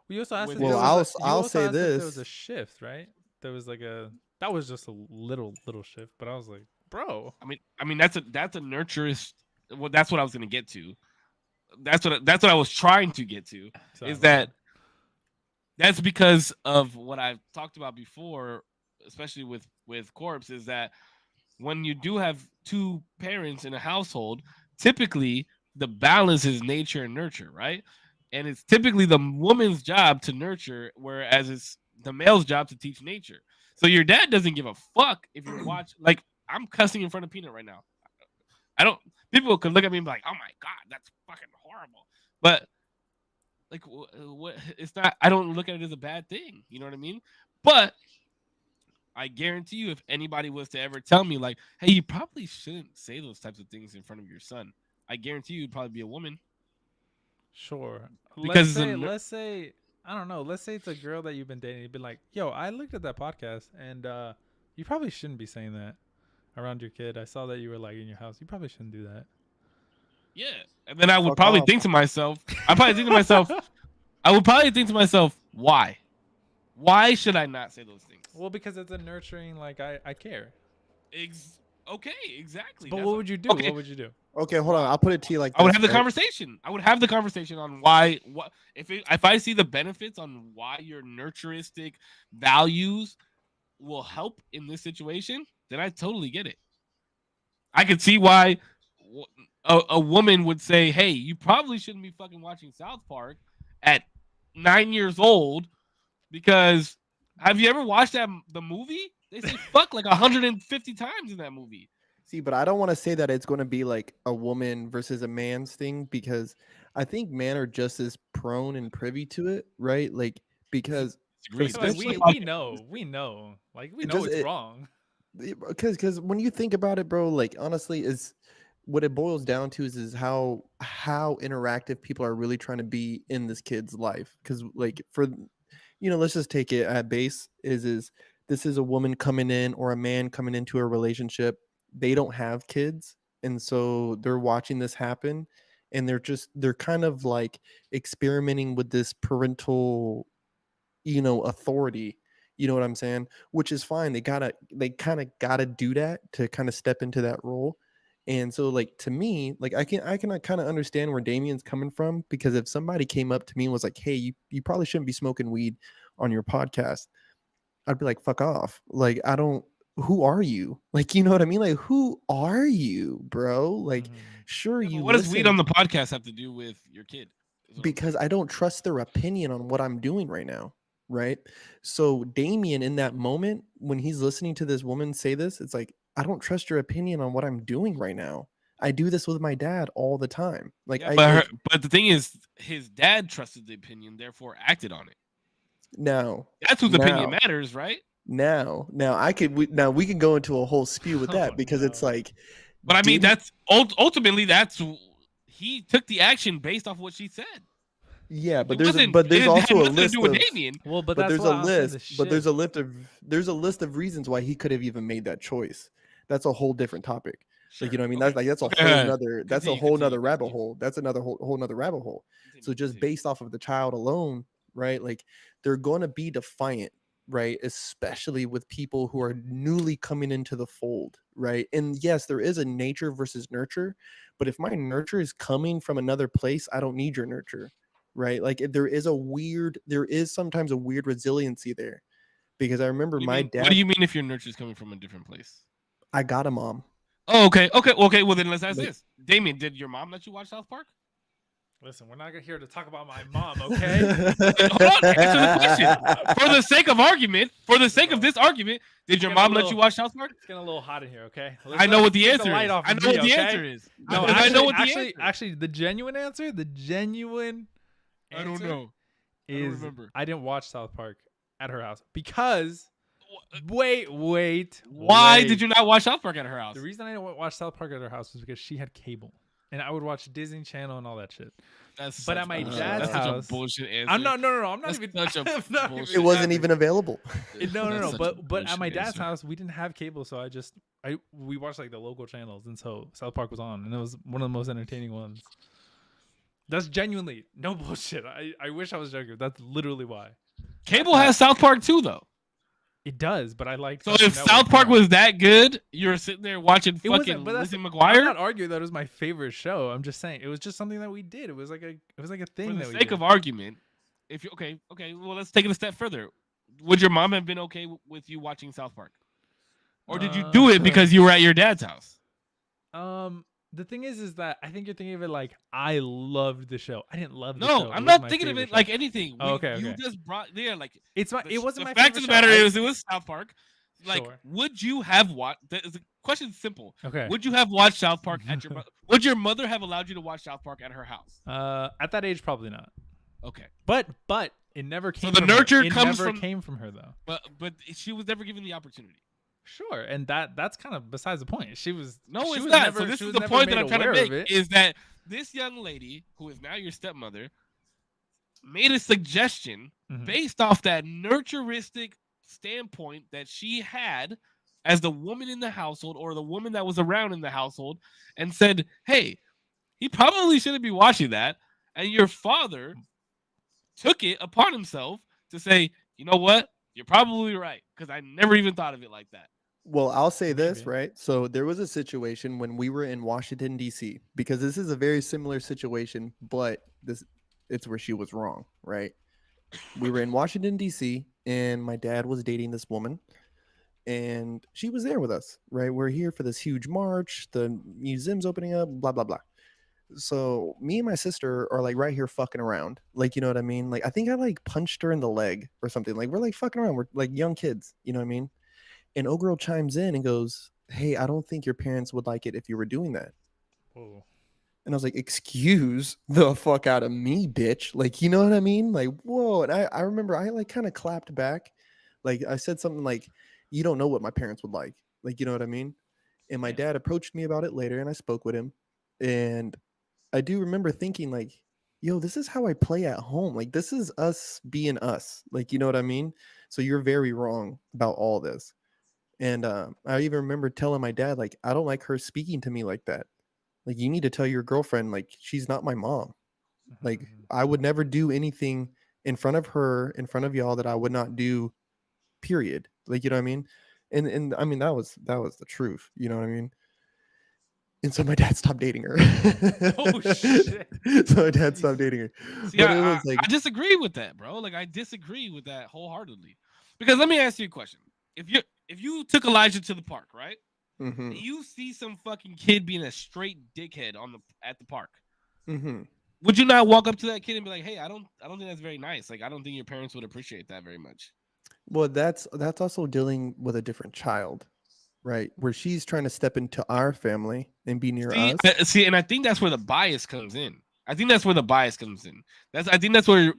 We also asked. With- If there Well, was you I'll also say asked if there was a this. shift, right? There was like that was just a little shift, but I was like, bro. I mean that's a nurturist. Well, that's what I was gonna get to. That's what I was trying to get to. Sorry, Is my that bad. that's because of what I've talked about before, especially with Corpse, is that when you do have two parents in a household, typically the balance is nature and nurture, right? And it's typically the woman's job to nurture, whereas it's the male's job to teach nature. So your dad doesn't give a fuck if you watch. Like I'm cussing in front of Peanut right now. I don't. People could look at me and be like, "Oh my god, that's fucking horrible," but like what it's not. I don't look at it as a bad thing. You know what I mean? But I guarantee you, if anybody was to ever tell me like, "Hey, you probably shouldn't say those types of things in front of your son," I guarantee you, it'd probably be a woman. Sure. Because Let's say I don't know. Let's say it's a girl that you've been dating. You've been like, yo, I looked at that podcast, and you probably shouldn't be saying that around your kid. I saw that you were like in your house. You probably shouldn't do that. Yeah, and then I would Fuck probably off. think to myself, I would probably think to myself, why? Why should I not say those things? Well, because it's a nurturing. Like I care. Okay, exactly. But That's what would you do? okay. What would you do? Okay, hold on. I'll put it to you like this. I would have the right? conversation. I would have the conversation on why. What if I see the benefits on why your nurturistic values will help in this situation? Then I totally get it. I could see why a woman would say, "Hey, you probably shouldn't be fucking watching South Park at 9 years old because have you ever watched the movie? They say fuck like 150 times in that movie." See, but I don't want to say that it's going to be like a woman versus a man's thing because I think men are just as prone and privy to it, right? Like because Disagree. I feel like especially- we know. Like we It know just- it's it- wrong. because when you think about it, bro, like honestly, is what it boils down to is how interactive people are really trying to be in this kid's life. Because like for let's just take it at base is this is a woman coming in or a man coming into a relationship. They don't have kids, and so they're watching this happen, and they're kind of like experimenting with this parental authority. You know what I'm saying? Which is fine. They kind of gotta do that to kind of step into that role. And so like to me, like I can kind of understand where Damien's coming from, because if somebody came up to me and was like, "Hey, you probably shouldn't be smoking weed on your podcast," I'd be like, "Fuck off." Like I don't who are you? Like, you know what I mean? Like, who are you, bro? Like, Mhm. sure, Yeah, but you what does weed listen on the podcast have to do with your kid? Is what I'm because I don't trust their opinion on what I'm doing right now. Right. So Damien, in that moment, when he's listening to this woman say this, it's like, I don't trust your opinion on what I'm doing right now. I do this with my dad all the time. Like, Yeah, I but the thing is, his dad trusted the opinion, therefore acted on it. now, That's whose opinion Now. matters, right? now we can go into a whole spew with that Oh, because it's no. like, But I mean, Damien- that's ultimately he took the action based off what she said. yeah, but It there's wasn't- it also had a nothing to list do with of Damien. Well, but but that's there's why a I'm saying the list, but there's shift. a list of reasons why he could have even made that choice. That's a whole different topic. Like, you know what I mean? Okay. That's a Okay, whole alright. nother that's a Continue, whole nother continue, rabbit continue. hole. That's another whole nother rabbit hole. So just Continue. based off of the child alone, right? Like they're going to be defiant, right? Especially with people who are newly coming into the fold, right? And yes, there is a nature versus nurture, but if my nurture is coming from another place, I don't need your nurture, right? Like there is sometimes a weird resiliency there, because I remember What do you my mean- dad. What do you mean if your nurture is coming from a different place? I got a mom. Oh, okay. Well, then let's ask Like- this: Damien, did your mom let you watch South Park? Listen, we're not here to talk about my mom, okay? Hold on, answer the question. For the sake of argument, for the sake of this argument, did your Get a mom let little- you watch South Park? It's getting a little hot in here, okay? I know what the Keep answer light is. off I of know me, what the okay? answer is. No, I know what the actually, answer is. actually, the genuine answer I don't know. I don't is remember. I didn't watch South Park at her house because wait. Why did you not watch South Park at her house? The reason I didn't watch South Park at her house was because she had cable. and I would watch Disney Channel and all that shit. That's But such at my bullshit. dad's That's such house- a bullshit answer. I'm not. No. I'm not That's even. such a I'm not even bullshit It wasn't having- even available. No. That's such a But at my bullshit dad's answer. house, we didn't have cable, so we watched like the local channels, and so South Park was on, and it was one of the most entertaining ones. That's genuinely no bullshit. I wish I was joking. That's literally why. Cable has South Park too, though. It does, but I like. So if South Park was that good, you're sitting there watching It fucking wasn't, but that's, Lizzie I'm McGuire not arguing that it was my favorite show. I'm just saying it was just something that we did. It was like a thing for the that we sake did. of argument. If you okay, well, let's take it a step further. Would your mom have been okay with you watching South Park, or did you do it because you were at your dad's house? The thing is that I think you're thinking of it like I loved the show. I didn't love the No, show. I'm It was not my thinking of favorite it show. like anything. Oh, okay, You okay. just brought like It's my. the- It wasn't the my fact favorite of the matter show. is it was South Park. Like, Sure. would you have watched? The question's simple. Okay. Would you have watched South Park at your? Would your mother have allowed you to watch South Park at her house? At that age, probably not. Okay, But it never came. the from nurture her. It comes never from- came from her though. but she was never given the opportunity. Sure, and that's kind of besides the point. She was No, she it's was not. Never, So this she is was the never point that made I'm trying to aware of make: it. is that this young lady, who is now your stepmother, made a suggestion Mhm. based off that nurturistic standpoint that she had as the woman in the household or the woman that was around in the household, and said, "Hey, he probably shouldn't be watching that." And your father took it upon himself to say, "You know what? You're probably right, because I never even thought of it like that." Well, I'll say this, Maybe. right? So there was a situation when we were in Washington D.C. because this is a very similar situation, but it's where she was wrong, right? We were in Washington D.C. and my dad was dating this woman, and she was there with us, right? We're here for this huge march, the museum's opening up, blah blah blah. So me and my sister are like right here fucking around, like, you know what I mean? Like I think I like punched her in the leg or something. Like we're like fucking around, we're like young kids, you know what I mean? And old girl chimes in and goes, "Hey, I don't think your parents would like it if you were doing that." Whoa. And I was like, "Excuse the fuck out of me, bitch." Like, you know what I mean? Like, whoa. And I remember I like kind of clapped back. Like I said something like, "You don't know what my parents would like." Like, you know what I mean? And my Yeah. dad approached me about it later and I spoke with him. And I do remember thinking like, yo, this is how I play at home. Like this is us being us. Like, you know what I mean? So you're very wrong about all this. And I even remember telling my dad, like, I don't like her speaking to me like that. Like, you need to tell your girlfriend, like, she's not my mom. Like, I would never do anything in front of her, in front of y'all that I would not do, period. Like, you know what I mean? And I mean, that was the truth. You know what I mean? And so my dad stopped dating her. Oh, shit. So my dad stopped dating her. See, But it I, was like, I disagree with that, bro. Like I disagree with that wholeheartedly. Because let me ask you a question: if you took Elijah to the park, right? mhm, And you see some fucking kid being a straight dickhead at the park, mhm. would you not walk up to that kid and be like, "Hey, I don't think that's very nice. Like I don't think your parents would appreciate that very much." Well, that's also dealing with a different child, right? Where she's trying to step into our family and be near us. See, and I think that's where the bias comes in. I think that's where the bias comes in. I think that's where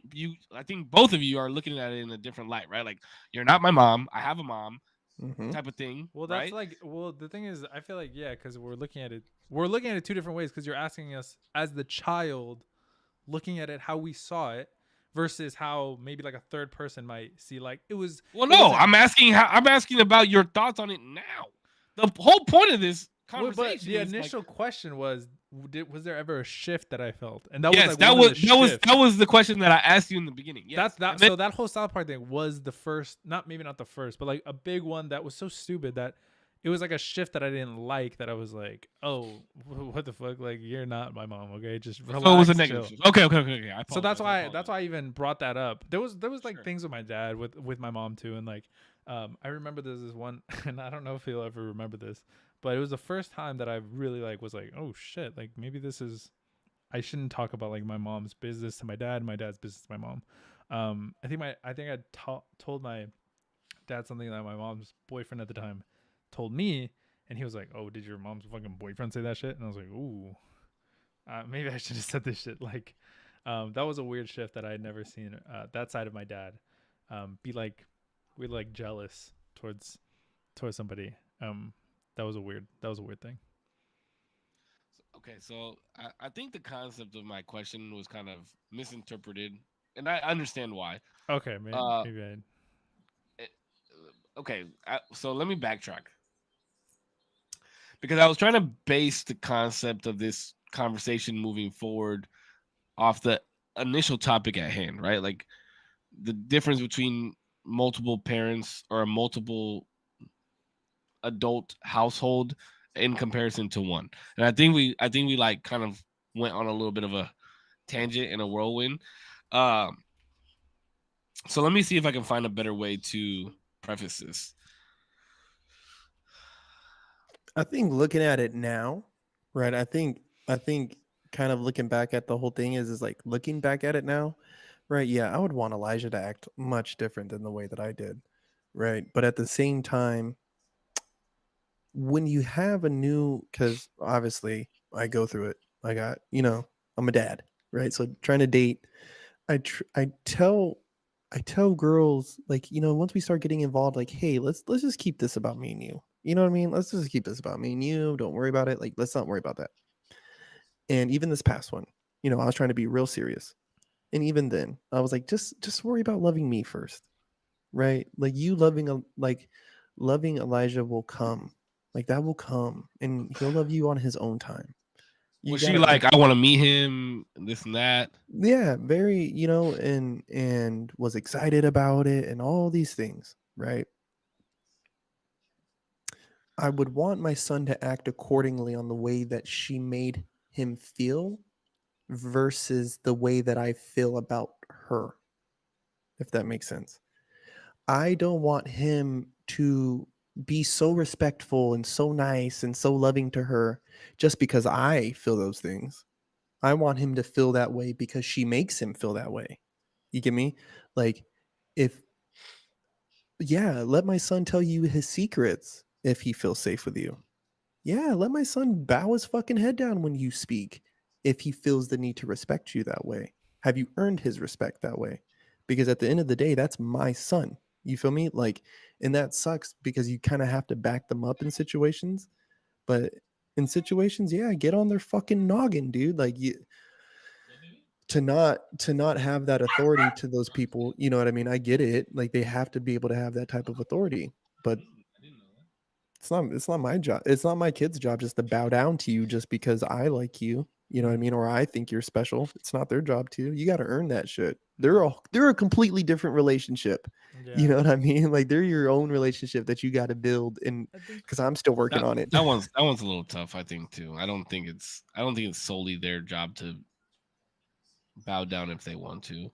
I think both of you are looking at it in a different light, right? Like you're not my mom. I have a mom, Mhm. type of thing. Well, that's right? like, well, the thing is, I feel like, yeah, because we're looking at it two different ways. Because you're asking us as the child, looking at it how we saw it, versus how maybe like a third person might see. Like it was. Well, it no, wasn't- I'm asking about your thoughts on it now. The whole point of this Well, conversation but the is like, initial question was was there ever a shift that I felt? And that yes, was like that one of was the that was shifts. that was the question that I asked you in the beginning. Yes. That's that. And then- So that whole South Park thing was the first, not the first, but like a big one that was so stupid that it was like a shift that I didn't like. That I was like, oh, what the fuck? Like you're not my mom, okay? Just relax. so it was a chill. negative. shift. Okay. I So that's apologize, why I even brought that up. There was like Sure. things with my dad with my mom too, and like I remember there's this one, and I don't know if he'll ever remember this, but it was the first time that I really like was like, oh shit, like maybe this is, I shouldn't talk about like my mom's business to my dad, my dad's business to my mom. I think I told my dad something that my mom's boyfriend at the time told me, and he was like, oh, did your mom's fucking boyfriend say that shit? And I was like, ooh, maybe I should have said this shit. Like, that was a weird shift that I had never seen that side of my dad be like, we're like jealous towards somebody. That was a weird thing. Okay, so I think the concept of my question was kind of misinterpreted, and I understand why. Okay, maybe, Uh, maybe I. it- okay, so let me backtrack because I was trying to base the concept of this conversation moving forward off the initial topic at hand, right? Like the difference between multiple parents or a multiple adult household in comparison to one. And I think we like kind of went on a little bit of a tangent and a whirlwind. Um, so let me see if I can find a better way to preface this. I think looking at it now, right? I think kind of looking back at the whole thing is like looking back at it now, right? Yeah, I would want Elijah to act much different than the way that I did, right? But at the same time, when you have a new, because obviously I go through it. I got, I'm a dad, right? So trying to date, I tell girls like, once we start getting involved, like, hey, let's just keep this about me and you. You know what I mean? Let's just keep this about me and you. Don't worry about it. Like, let's not worry about that. And even this past one, I was trying to be real serious. And even then, I was like, just worry about loving me first, right? Like you loving Elijah will come. Like that will come and he'll love you on his own time. You Was she gotta like, I want to meet him, this and that? yeah, very, and was excited about it and all these things, right? I would want my son to act accordingly on the way that she made him feel versus the way that I feel about her, if that makes sense. I don't want him to be so respectful and so nice and so loving to her just because I feel those things. I want him to feel that way because she makes him feel that way. You get me? Like, if, yeah, let my son tell you his secrets if he feels safe with you. Yeah, let my son bow his fucking head down when you speak if he feels the need to respect you that way. Have you earned his respect that way? Because at the end of the day, that's my son. You feel me? Like, and that sucks because you kind of have to back them up in situations. But in situations, yeah, get on their fucking noggin, dude. Like, to not have that authority to those people, you know what I mean? I get it. Like, they have to be able to have that type of authority. But it's not my job. It's not my kid's job just to bow down to you just because I like you. You know what I mean? Or I think you're special. It's not their job to. You got to earn that shit. They're a completely different relationship. You know Yeah, what I mean? Like they're your own relationship that you got to build. And I think. because I'm still working That on it. that one's a little tough, I think too. I don't think it's solely their job to bow down if they want to.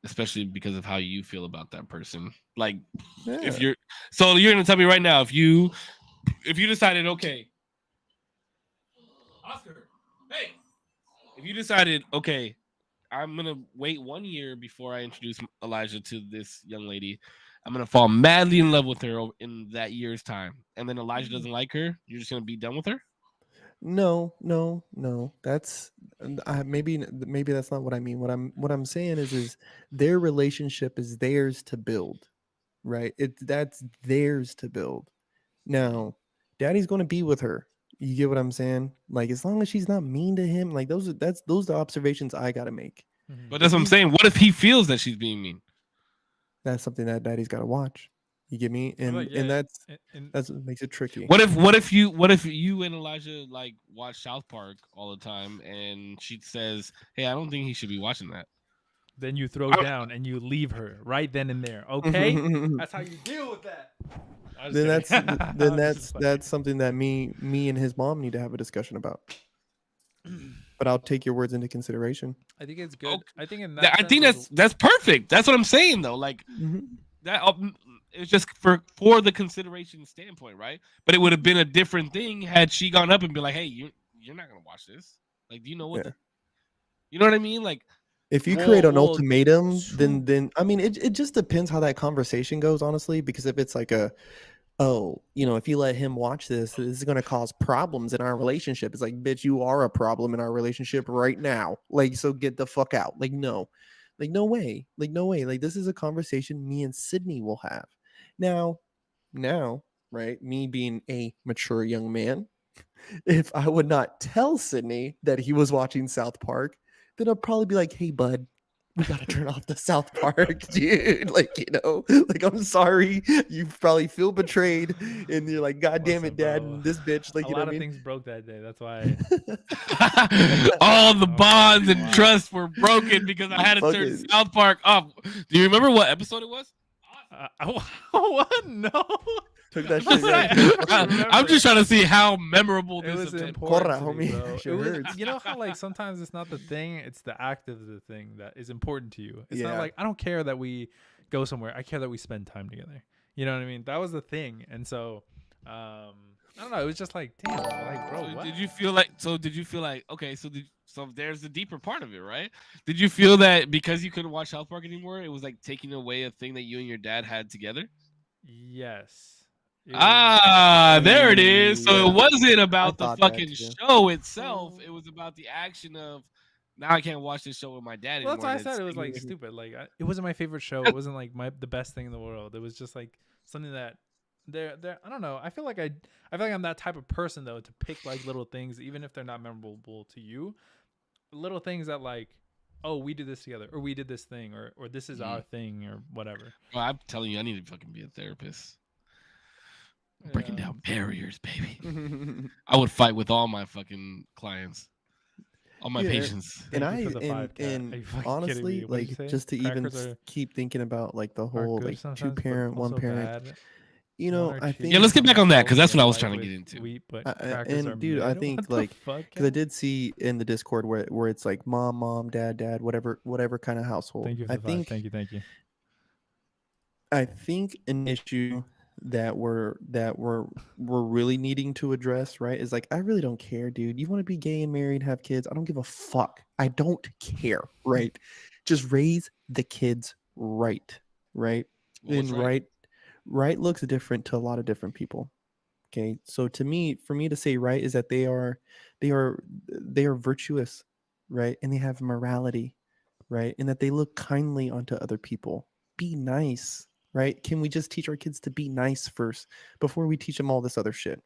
Especially because of how you feel about that person. Like if Yeah. you're so you're gonna tell me right now if you decided, okay, Oscar, hey, if you decided, okay, I'm gonna wait 1 year before I introduce Elijah to this young lady. I'm gonna fall madly in love with her in that year's time, and then Elijah doesn't like her. You're just gonna be done with her. No, no, no. Maybe that's not what I mean. What I'm saying is their relationship is theirs to build, right? That's theirs to build. Now, daddy's going to be with her. You get what I'm saying? Like as long as she's not mean to him, like those are observations I got to make. Mhm. But If that's what I'm he's saying. What if he feels that she's being mean? That's something that daddy's got to watch. You get me? I feel like, And yeah, that's and that's what makes it tricky. What if you and Elijah like watch South Park all the time, and she says, "Hey, I don't think he should be watching that." then you throw I- down and you leave her right then and there. Okay, that's how you deal with that. I'm then just that's kidding. then This is that's funny. that's something that me and his mom need to have a discussion about. But I'll take your words into consideration. I think it's good. I think in Th- that I think sense, that's perfect. That's what I'm saying though. Like Mhm. that, it's just for the consideration standpoint, right? But it would have been a different thing had she gone up and be like, "Hey, you're not gonna watch this. Like, do you know what Yeah. you know what I mean? Like, If you create well, an well, ultimatum, true. then I mean it just depends how that conversation goes, honestly, because if it's like oh, if you let him watch this is going to cause problems in our relationship. It's like, bitch, you are a problem in our relationship right now. Like, so get the fuck out. Like, no, like, no way. Like, no way. Like, this is a conversation me and Sydney will have. Now, right? Me being a mature young man, if I would not tell Sydney that he was watching South Park, then I'd probably be like, "Hey, bud, we gotta turn off the South Park, dude. Like, like I'm sorry, you probably feel betrayed, and you're like, God damn Listen, it, Dad, bro, and this bitch, like, a you know lot what I of mean?" things broke that day. That's why. All the Oh my bonds and God. trust were broken because I had to turn Fucking- South Park off. Do you remember what episode it was? What? No. Took that I'm shit sorry, right. I don't I'm remember. just trying to see how memorable It this was event. important Corra, to me, homie. bro. Shit It was, hurts. you know how like sometimes it's not the thing, it's the act of the thing that is important to you. It's not Yeah. like I don't care that we go somewhere. I care that we spend time together. You know what I mean? That was the thing. And so I don't know, it was just like, damn, like bro, So what? did you feel like okay, so there's the deeper part of it, right? Did you feel that because you couldn't watch South Park anymore, it was like taking away a thing that you and your dad had together? Yes. It was- Ah, there it is. So Yeah. it wasn't about the thought that fucking too. show itself. It was about the action of now I can't watch this show with my dad Well, anymore. that's why I said it was taking like away from- stupid. Like it wasn't my favorite show. It wasn't like the best thing in the world. It was just like something that there. I don't know. I feel like I'm that type of person though to pick like little things, even if they're not memorable to you. Little things that like, oh, we did this together, or we did this thing, or this is our thing, or whatever. Well, I'm telling you, I need to fucking be a therapist. Breaking Yeah. down barriers, baby. I would fight with all my fucking clients, all my Yeah. patients. and Thank you I for the 5 cat. Are and you fucking kidding honestly, me? What'd you like say? just to even Crackers are- keep thinking about like the are whole good like sometimes, two but parent, one also parent. bad. You One know, are I cheap, think Yeah, let's get back on that, 'cause that's what I was homophobic trying to with get into. Wheat, but I- crackers are and dude, I mid. think What the like fuck, because I Cat? did see in the Discord where it's like mom, dad, whatever kind of household. Thank you for I the 5. think Thank you. I think an issue that we're really needing to address, right, is like I really don't care, dude. You want to be gay and married, have kids? I don't give a fuck. I don't care, right? Just raise the kids right, right? Well, what's And right? right looks different to a lot of different people. Okay, so to me, for me to say right is that they are virtuous, right, and they have morality, right, and that they look kindly onto other people. Be nice, right? Can we just teach our kids to be nice first before we teach them all this other shit?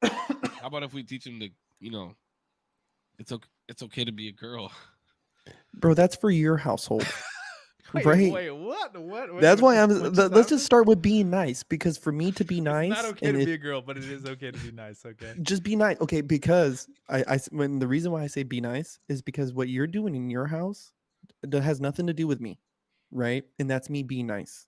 How about if we teach them to, it's okay to be a girl. Bro, that's for your household. Wait, Right. Wait, what? What? That's why what let's happened? just start with being nice, because for me to be nice, It's not okay and to it- be a girl, but it is okay to be nice. Okay. just be nice, okay? Because when the reason why I say be nice is because what you're doing in your house that has nothing to do with me, right? And that's me being nice.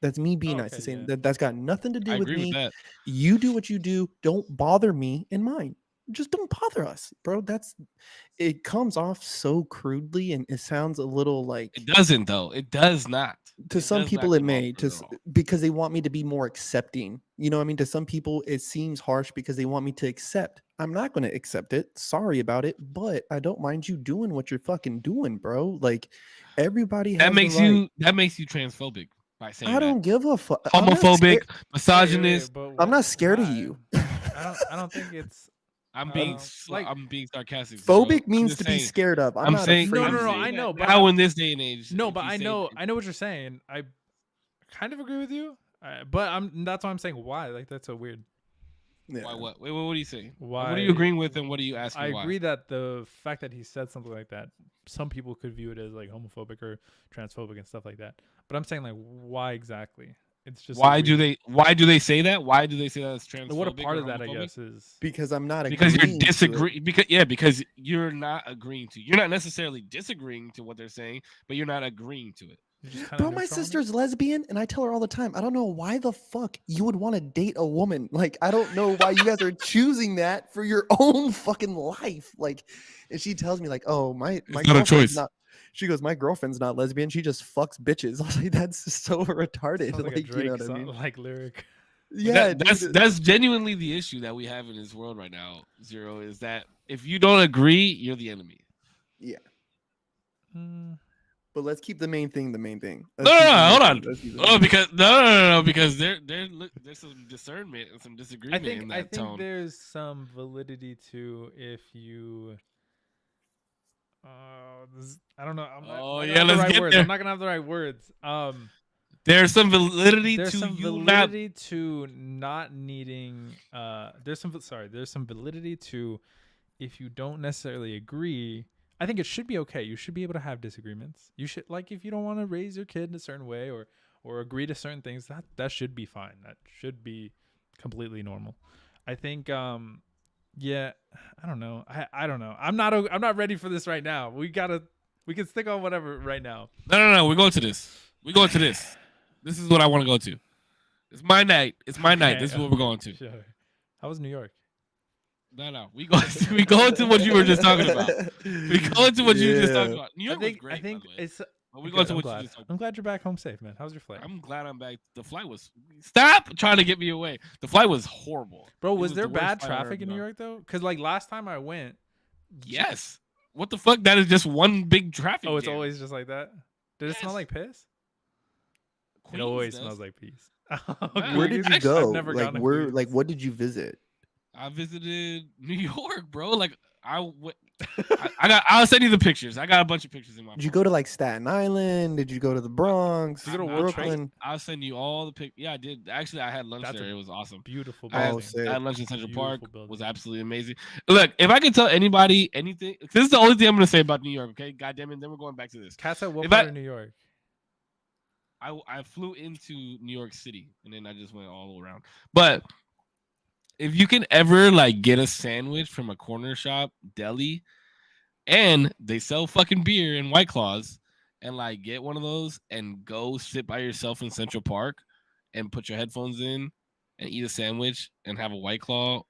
That's me being nice. Okay, I'm saying yeah. that's got nothing to do I with agree me. with that. You do what you do. Don't bother me and mine. Just don't bother us, bro. It comes off so crudely, and it sounds a little like It doesn't though. It does not. to It some does not people it come off may good to at all. because they want me to be more accepting. You know what I mean? To some people it seems harsh because they want me to accept. I'm not going to accept it. Sorry about it, but I don't mind you doing what you're fucking doing, bro. Like everybody has That makes the right. you transphobic by saying I that. don't give a fuck. Homophobic, misogynist. I'm not scared of you. I don't think it's I'm being like- I'm being sarcastic. Zero. Phobic I'm means just to be saying, scared of. I'm I'm not saying- afraid. No, of no, no, you. I know, but now in this day and age. no, if but you I say know that- what you're saying. I kind of agree with you, but that's why I'm saying why. Like that's so weird. Yeah. Why what? Wait, what are you saying? Why? What are you agreeing with, and what are you asking? I why? agree that the fact that he said something like that, some people could view it as like homophobic or transphobic and stuff like that. But I'm saying like why exactly? It's just so Why do weird. they say that? Why do they say that it's transphobic? What a part or of that I homophobic? guess is Because I'm not Because you're agreeing to it. disagreeing. Because you're not agreeing to. You're not necessarily disagreeing to what they're saying, but you're not agreeing to it. you're just kinda Bro, my neutral on it. sister's lesbian, and I tell her all the time. I don't know why the fuck you would want to date a woman. Like, I don't know why you guys are choosing that for your own fucking life. Like, and she tells me, like, oh, my not a girlfriend's choice. not. She goes, my girlfriend's not lesbian. She just fucks bitches. I was like, that's just so retarded. Sounds like a Like, you Drake know what I song, mean? like lyric. Yeah, that's dude, that's genuinely the issue that we have in this world right now. Zero is that if you don't agree, you're the enemy. Mm, but let's keep the main thing the main thing. No, Let's keep the no, main hold thing- on. let's keep the Oh, main because no, because there's some discernment and some I disagreement in think that tone. there's some validity to if you. I don't know. I'm not, Oh, I'm not yeah, gonna have the let's right get words. there. I'm not gonna have the right words. There's some validity There's to some you not. validity to not needing. There's some validity to if you don't necessarily agree. I think it should be okay. You should be able to have disagreements. You should like if you don't want to raise your kid in a certain way or agree to certain things. That should be fine. That should be completely normal. I think. Yeah. I don't know. I don't know. I'm not ready for this right now. We can stick on whatever right now. No. We're going to this. We're going to this. This is what I want to go to. It's my night. It's my night. This is what we're going to. Sure. How was New York? No. We go into what you were just talking about. We go into what you were just talking about. New York was great. I think by the way. it's. But we Okay, go into I'm what glad. you just talked about. I'm glad you're back home safe, man. How's your flight? I'm glad I'm back. The flight was. Stop trying to get me away. The flight was horrible. Bro, It was there the worst bad flight I've traffic ever in New been on. York though? Because like last time I went. Yes. What the fuck? That is just one big traffic. Oh, it's jam. always just like that. Did it smell Yes. like piss? Queens It always does. smells like peas. Yeah. Where did you Actually, go? I've never Like gone to where? Queens. Like what did you visit? I visited New York, bro. Like I'll send you the pictures. I got a bunch of pictures in my. Did you phone. go to like Staten Island? Did you go to the Bronx? Did you go to I'll World trade- Brooklyn? I'll send you all the pic. Yeah, I did. Actually, I had lunch That's there. a It was awesome. Beautiful I had, Oh, building. sick. I had lunch in Central Park. Beautiful building. Was absolutely amazing. Look, if I could tell anybody anything, this is the only thing I'm gonna say about New York. Okay, God damn it. Then we're going back to this. Cats at what If part I- of New York? I flew into New York City and then I just went all around. But if you can ever like get a sandwich from a corner shop deli and they sell fucking beer and White Claws and like get one of those and go sit by yourself in Central Park and put your headphones in and eat a sandwich and have a White Claw,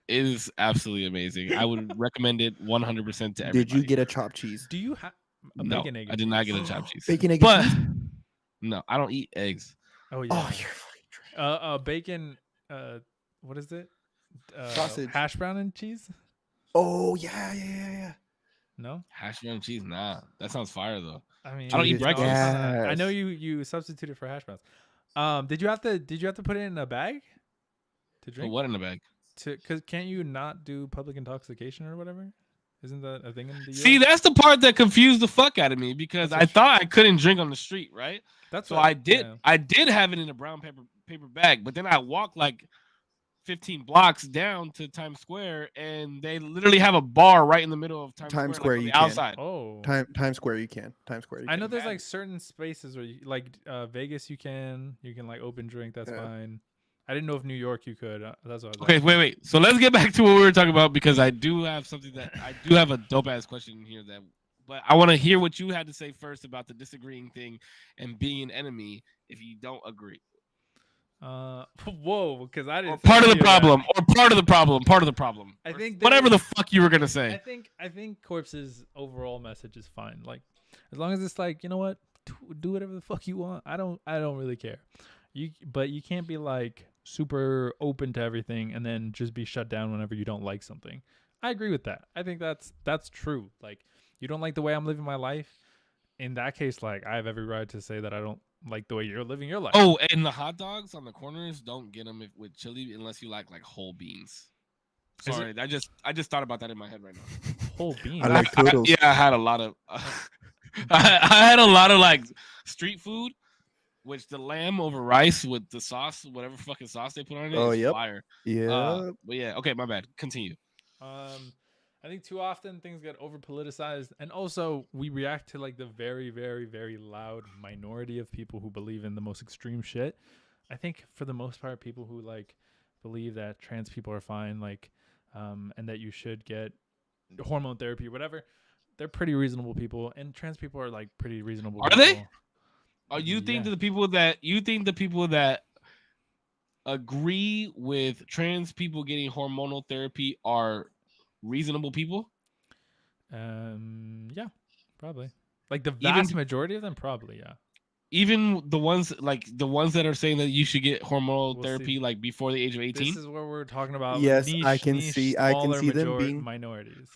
it is absolutely amazing. I would recommend it 100% to everybody. Did you get a chopped cheese? Do you have a No, bacon egg? I did not get a chopped cheese. Bacon, egg, But and cheese? no, I don't eat eggs. Oh yeah. Oh, you're fucking trash. Bacon. What is it? Sausage. Hash brown and cheese. Oh yeah. No, Hash brown cheese, nah. That sounds fire though. I mean I don't eat it's breakfast. I know Yes. you substituted for hash browns. Did you have to put it in a bag to Put drink? what in the bag? Because can't you not do public intoxication or whatever? Isn't that a thing in the US? See, that's the part that confused the fuck out of me because I thought I couldn't drink on the street, right? That's So what- I did. yeah. I did have it in a brown paper bag, but then I walked like 15 blocks down to Times Square, and they literally have a bar right in the middle of Times Square, like, on you the can. outside. Oh, Times Square, you can. Times Square, you I can. know there's imagine. like certain spaces where you, like Vegas you can like open drink, that's Yeah. fine. I didn't know if New York you could. That's what I was Okay, asking. wait. So let's get back to what we were talking about because I do have something that I do have a dope ass question in here but I want to hear what you had to say first about the disagreeing thing and being an enemy if you don't agree. Whoa, because I Or didn't. part of see the any that. problem, or part of the problem. I or think whatever there- the fuck you were gonna say. I think Corpse's overall message is fine. Like, as long as it's like, you know what, do whatever the fuck you want. I don't really care. But you can't be like super open to everything and then just be shut down whenever you don't like something. I agree with that. I think that's true. Like, you don't like the way I'm living my life. In that case, like, I have every right to say that I don't like the way you're living your life. Oh, and the hot dogs on the corners, don't get them with chili unless you like whole beans. Is Sorry, I just thought about that in my head right now. Whole beans. I like turtles. Yeah, I had a lot of I had a lot of like street food, which the lamb over rice with the sauce, whatever fucking sauce they put on it, Oh, is yep. fire. Yeah. But yeah, okay, my bad. Continue. I think too often things get over politicized, and also we react to like the very, very, very loud minority of people who believe in the most extreme shit. I think for the most part, people who like believe that trans people are fine, like, and that you should get hormone therapy or whatever, they're pretty reasonable people, and trans people are like pretty reasonable. Are people. they? Are you think Yeah. the people that agree with trans people getting hormonal therapy are reasonable people? Yeah, probably. Like the Even- vast majority of them, probably, yeah. Even the ones that are saying that you should get hormonal We'll therapy see. like before the age of 18. This is where we're talking about. Yes, niche, I can niche, see- I can smaller see them being- minorities.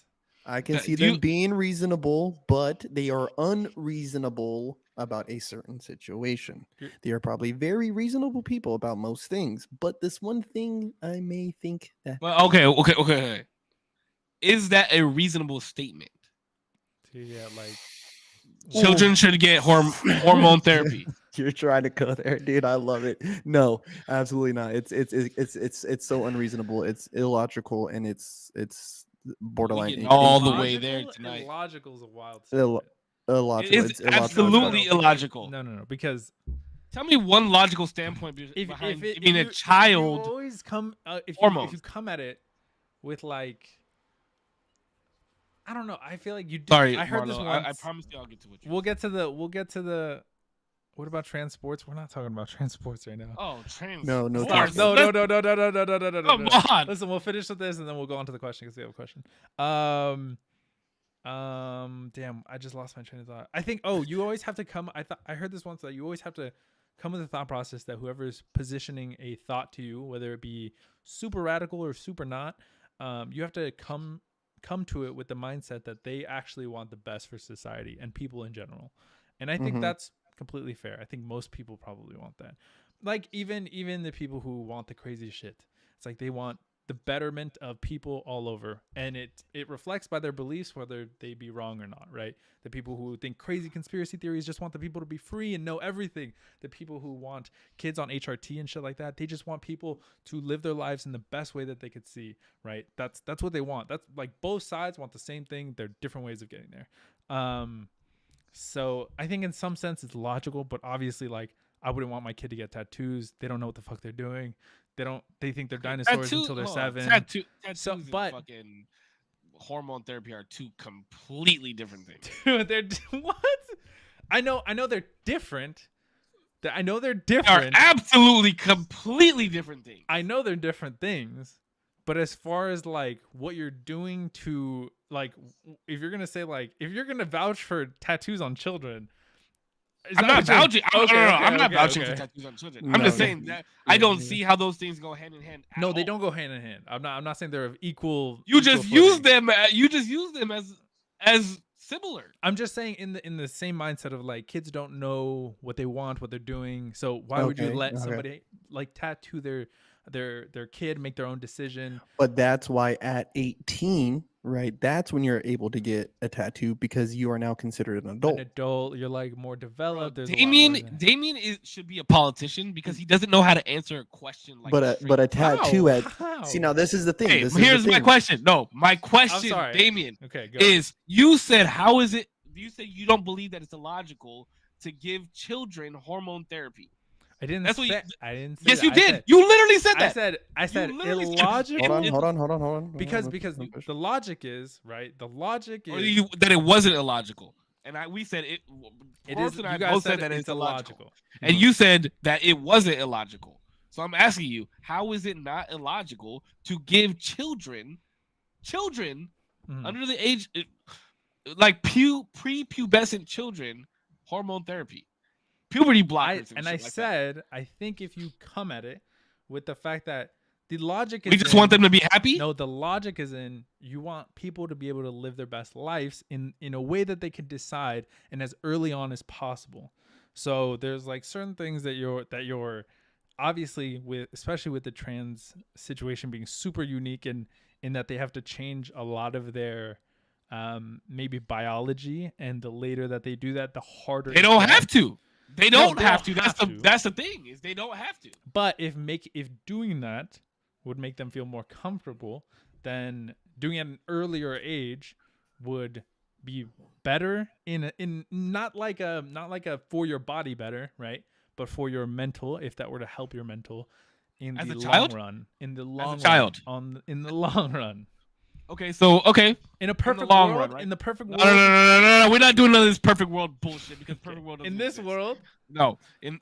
I can that- see do you- them being reasonable, but they are unreasonable about a certain situation. You're- They are probably very reasonable people about most things, but this one thing I may think that Well, okay. Is that a reasonable statement? So, yeah, like Children should get hormone therapy. You're trying to go there, dude. I love it. No, absolutely not. It's so unreasonable. It's illogical, and it's borderline. getting all the way Illogical? there tonight. Illogical is a wild Ill- statement. illogical. It's It's illogical. absolutely because- illogical. No, because Tell me one logical standpoint if behind if giving you, a child. if you always come if hormones. you come at it with like, I don't know. I feel like you. Sorry, I heard this Marlo, once. I promise you I'll get to what you. We'll get to the. What about transports? We're not talking about transports right now. Oh, trans. No, no Stop. transports. No. Come on. Listen, we'll finish with this and then we'll go on to the question because we have a question. Damn, I just lost my train of thought. I think. Oh, you always have to come. I heard this once that you always have to come with a thought process that whoever's positioning a thought to you, whether it be super radical or super not, you have to come to it with the mindset that they actually want the best for society and people in general. And I think Mhm. that's completely fair. I think most people probably want that. Like even the people who want the crazy shit. It's like they want the betterment of people all over, and it reflects by their beliefs whether they be wrong or not, right? The people who think crazy conspiracy theories just want the people to be free and know everything. The people who want kids on HRT and shit like that, they just want people to live their lives in the best way that they could see, right? That's what they want. That's like both sides want the same thing. They're different ways of getting there. So I think in some sense it's logical, but obviously, like, I wouldn't want my kid to get tattoos. They don't know what the fuck they're doing. They think they're dinosaurs until they're 7. Tattoos So- and but- fucking hormone therapy are two completely different things. Dude, they're what? I know they're different. I know they're They are different. absolutely completely different things. I know they're different things. But as far as like what you're doing to like, if you're gonna say like, if you're gonna vouch for tattoos on children, is I'm that not what you're- vouching. Okay, I'm not okay, vouching okay. for tattoos on children. No, I'm just no. saying that I don't Yeah. see how those things go hand in hand. at No, they all. don't go hand in hand. I'm not saying they're of equal. You equal just use footing. them. You just use them as similar. I'm just saying in the same mindset of like kids don't know what they want, what they're doing. So why would you Okay, let okay. somebody like tattoo their kid, make their own decision? But that's why at 18, right? That's when you're able to get a tattoo because you are now considered an adult. An adult, you're like more developed. There's a lot Damien, more than- Damien should be a politician because he doesn't know how to answer a question like. but a straight. tattoo How? at How? see now this is the thing. Hey, this is the here's my thing. question. No, my question, sorry. Damien, Okay, go. is you said how is it? You say you don't believe that it's illogical to give children hormone therapy. I didn't That's what say. you- I didn't say. Yes, that. you I did. said- You literally said I that. said literally said- illogical. Hold on. Because Let's finish. the logic is right. The logic Or is that it wasn't illogical, and we said it. it Ross is. and I You guys both said that it's illogical. and you said that it wasn't illogical. So I'm asking you, how is it not illogical to give children Mhm. under the age, like prepubescent children, hormone therapy, puberty blockers, And shit I like that? said, I think if you come at it with the fact that the logic is We just want them to be happy. No, the logic is in you want people to be able to live their best lives in a way that they can decide and as early on as possible. So there's like certain things that you're obviously with, especially with the trans situation being super unique in that they have to change a lot of their maybe biology, and the later that they do that, the harder They it don't gets. have to. They don't they have don't to. have That's to. the thing is they don't have to. But if doing that would make them feel more comfortable, then doing it at an earlier age would be better in not like a for your body better, right? But for your mental, if that were to help your mental in As the a long child? run, in the long child. run, in the long run. Okay, so In a perfect long world, run, right? in the perfect no, world, no. We're not doing none of this perfect world bullshit because perfect world. in doesn't this exist. world, No, in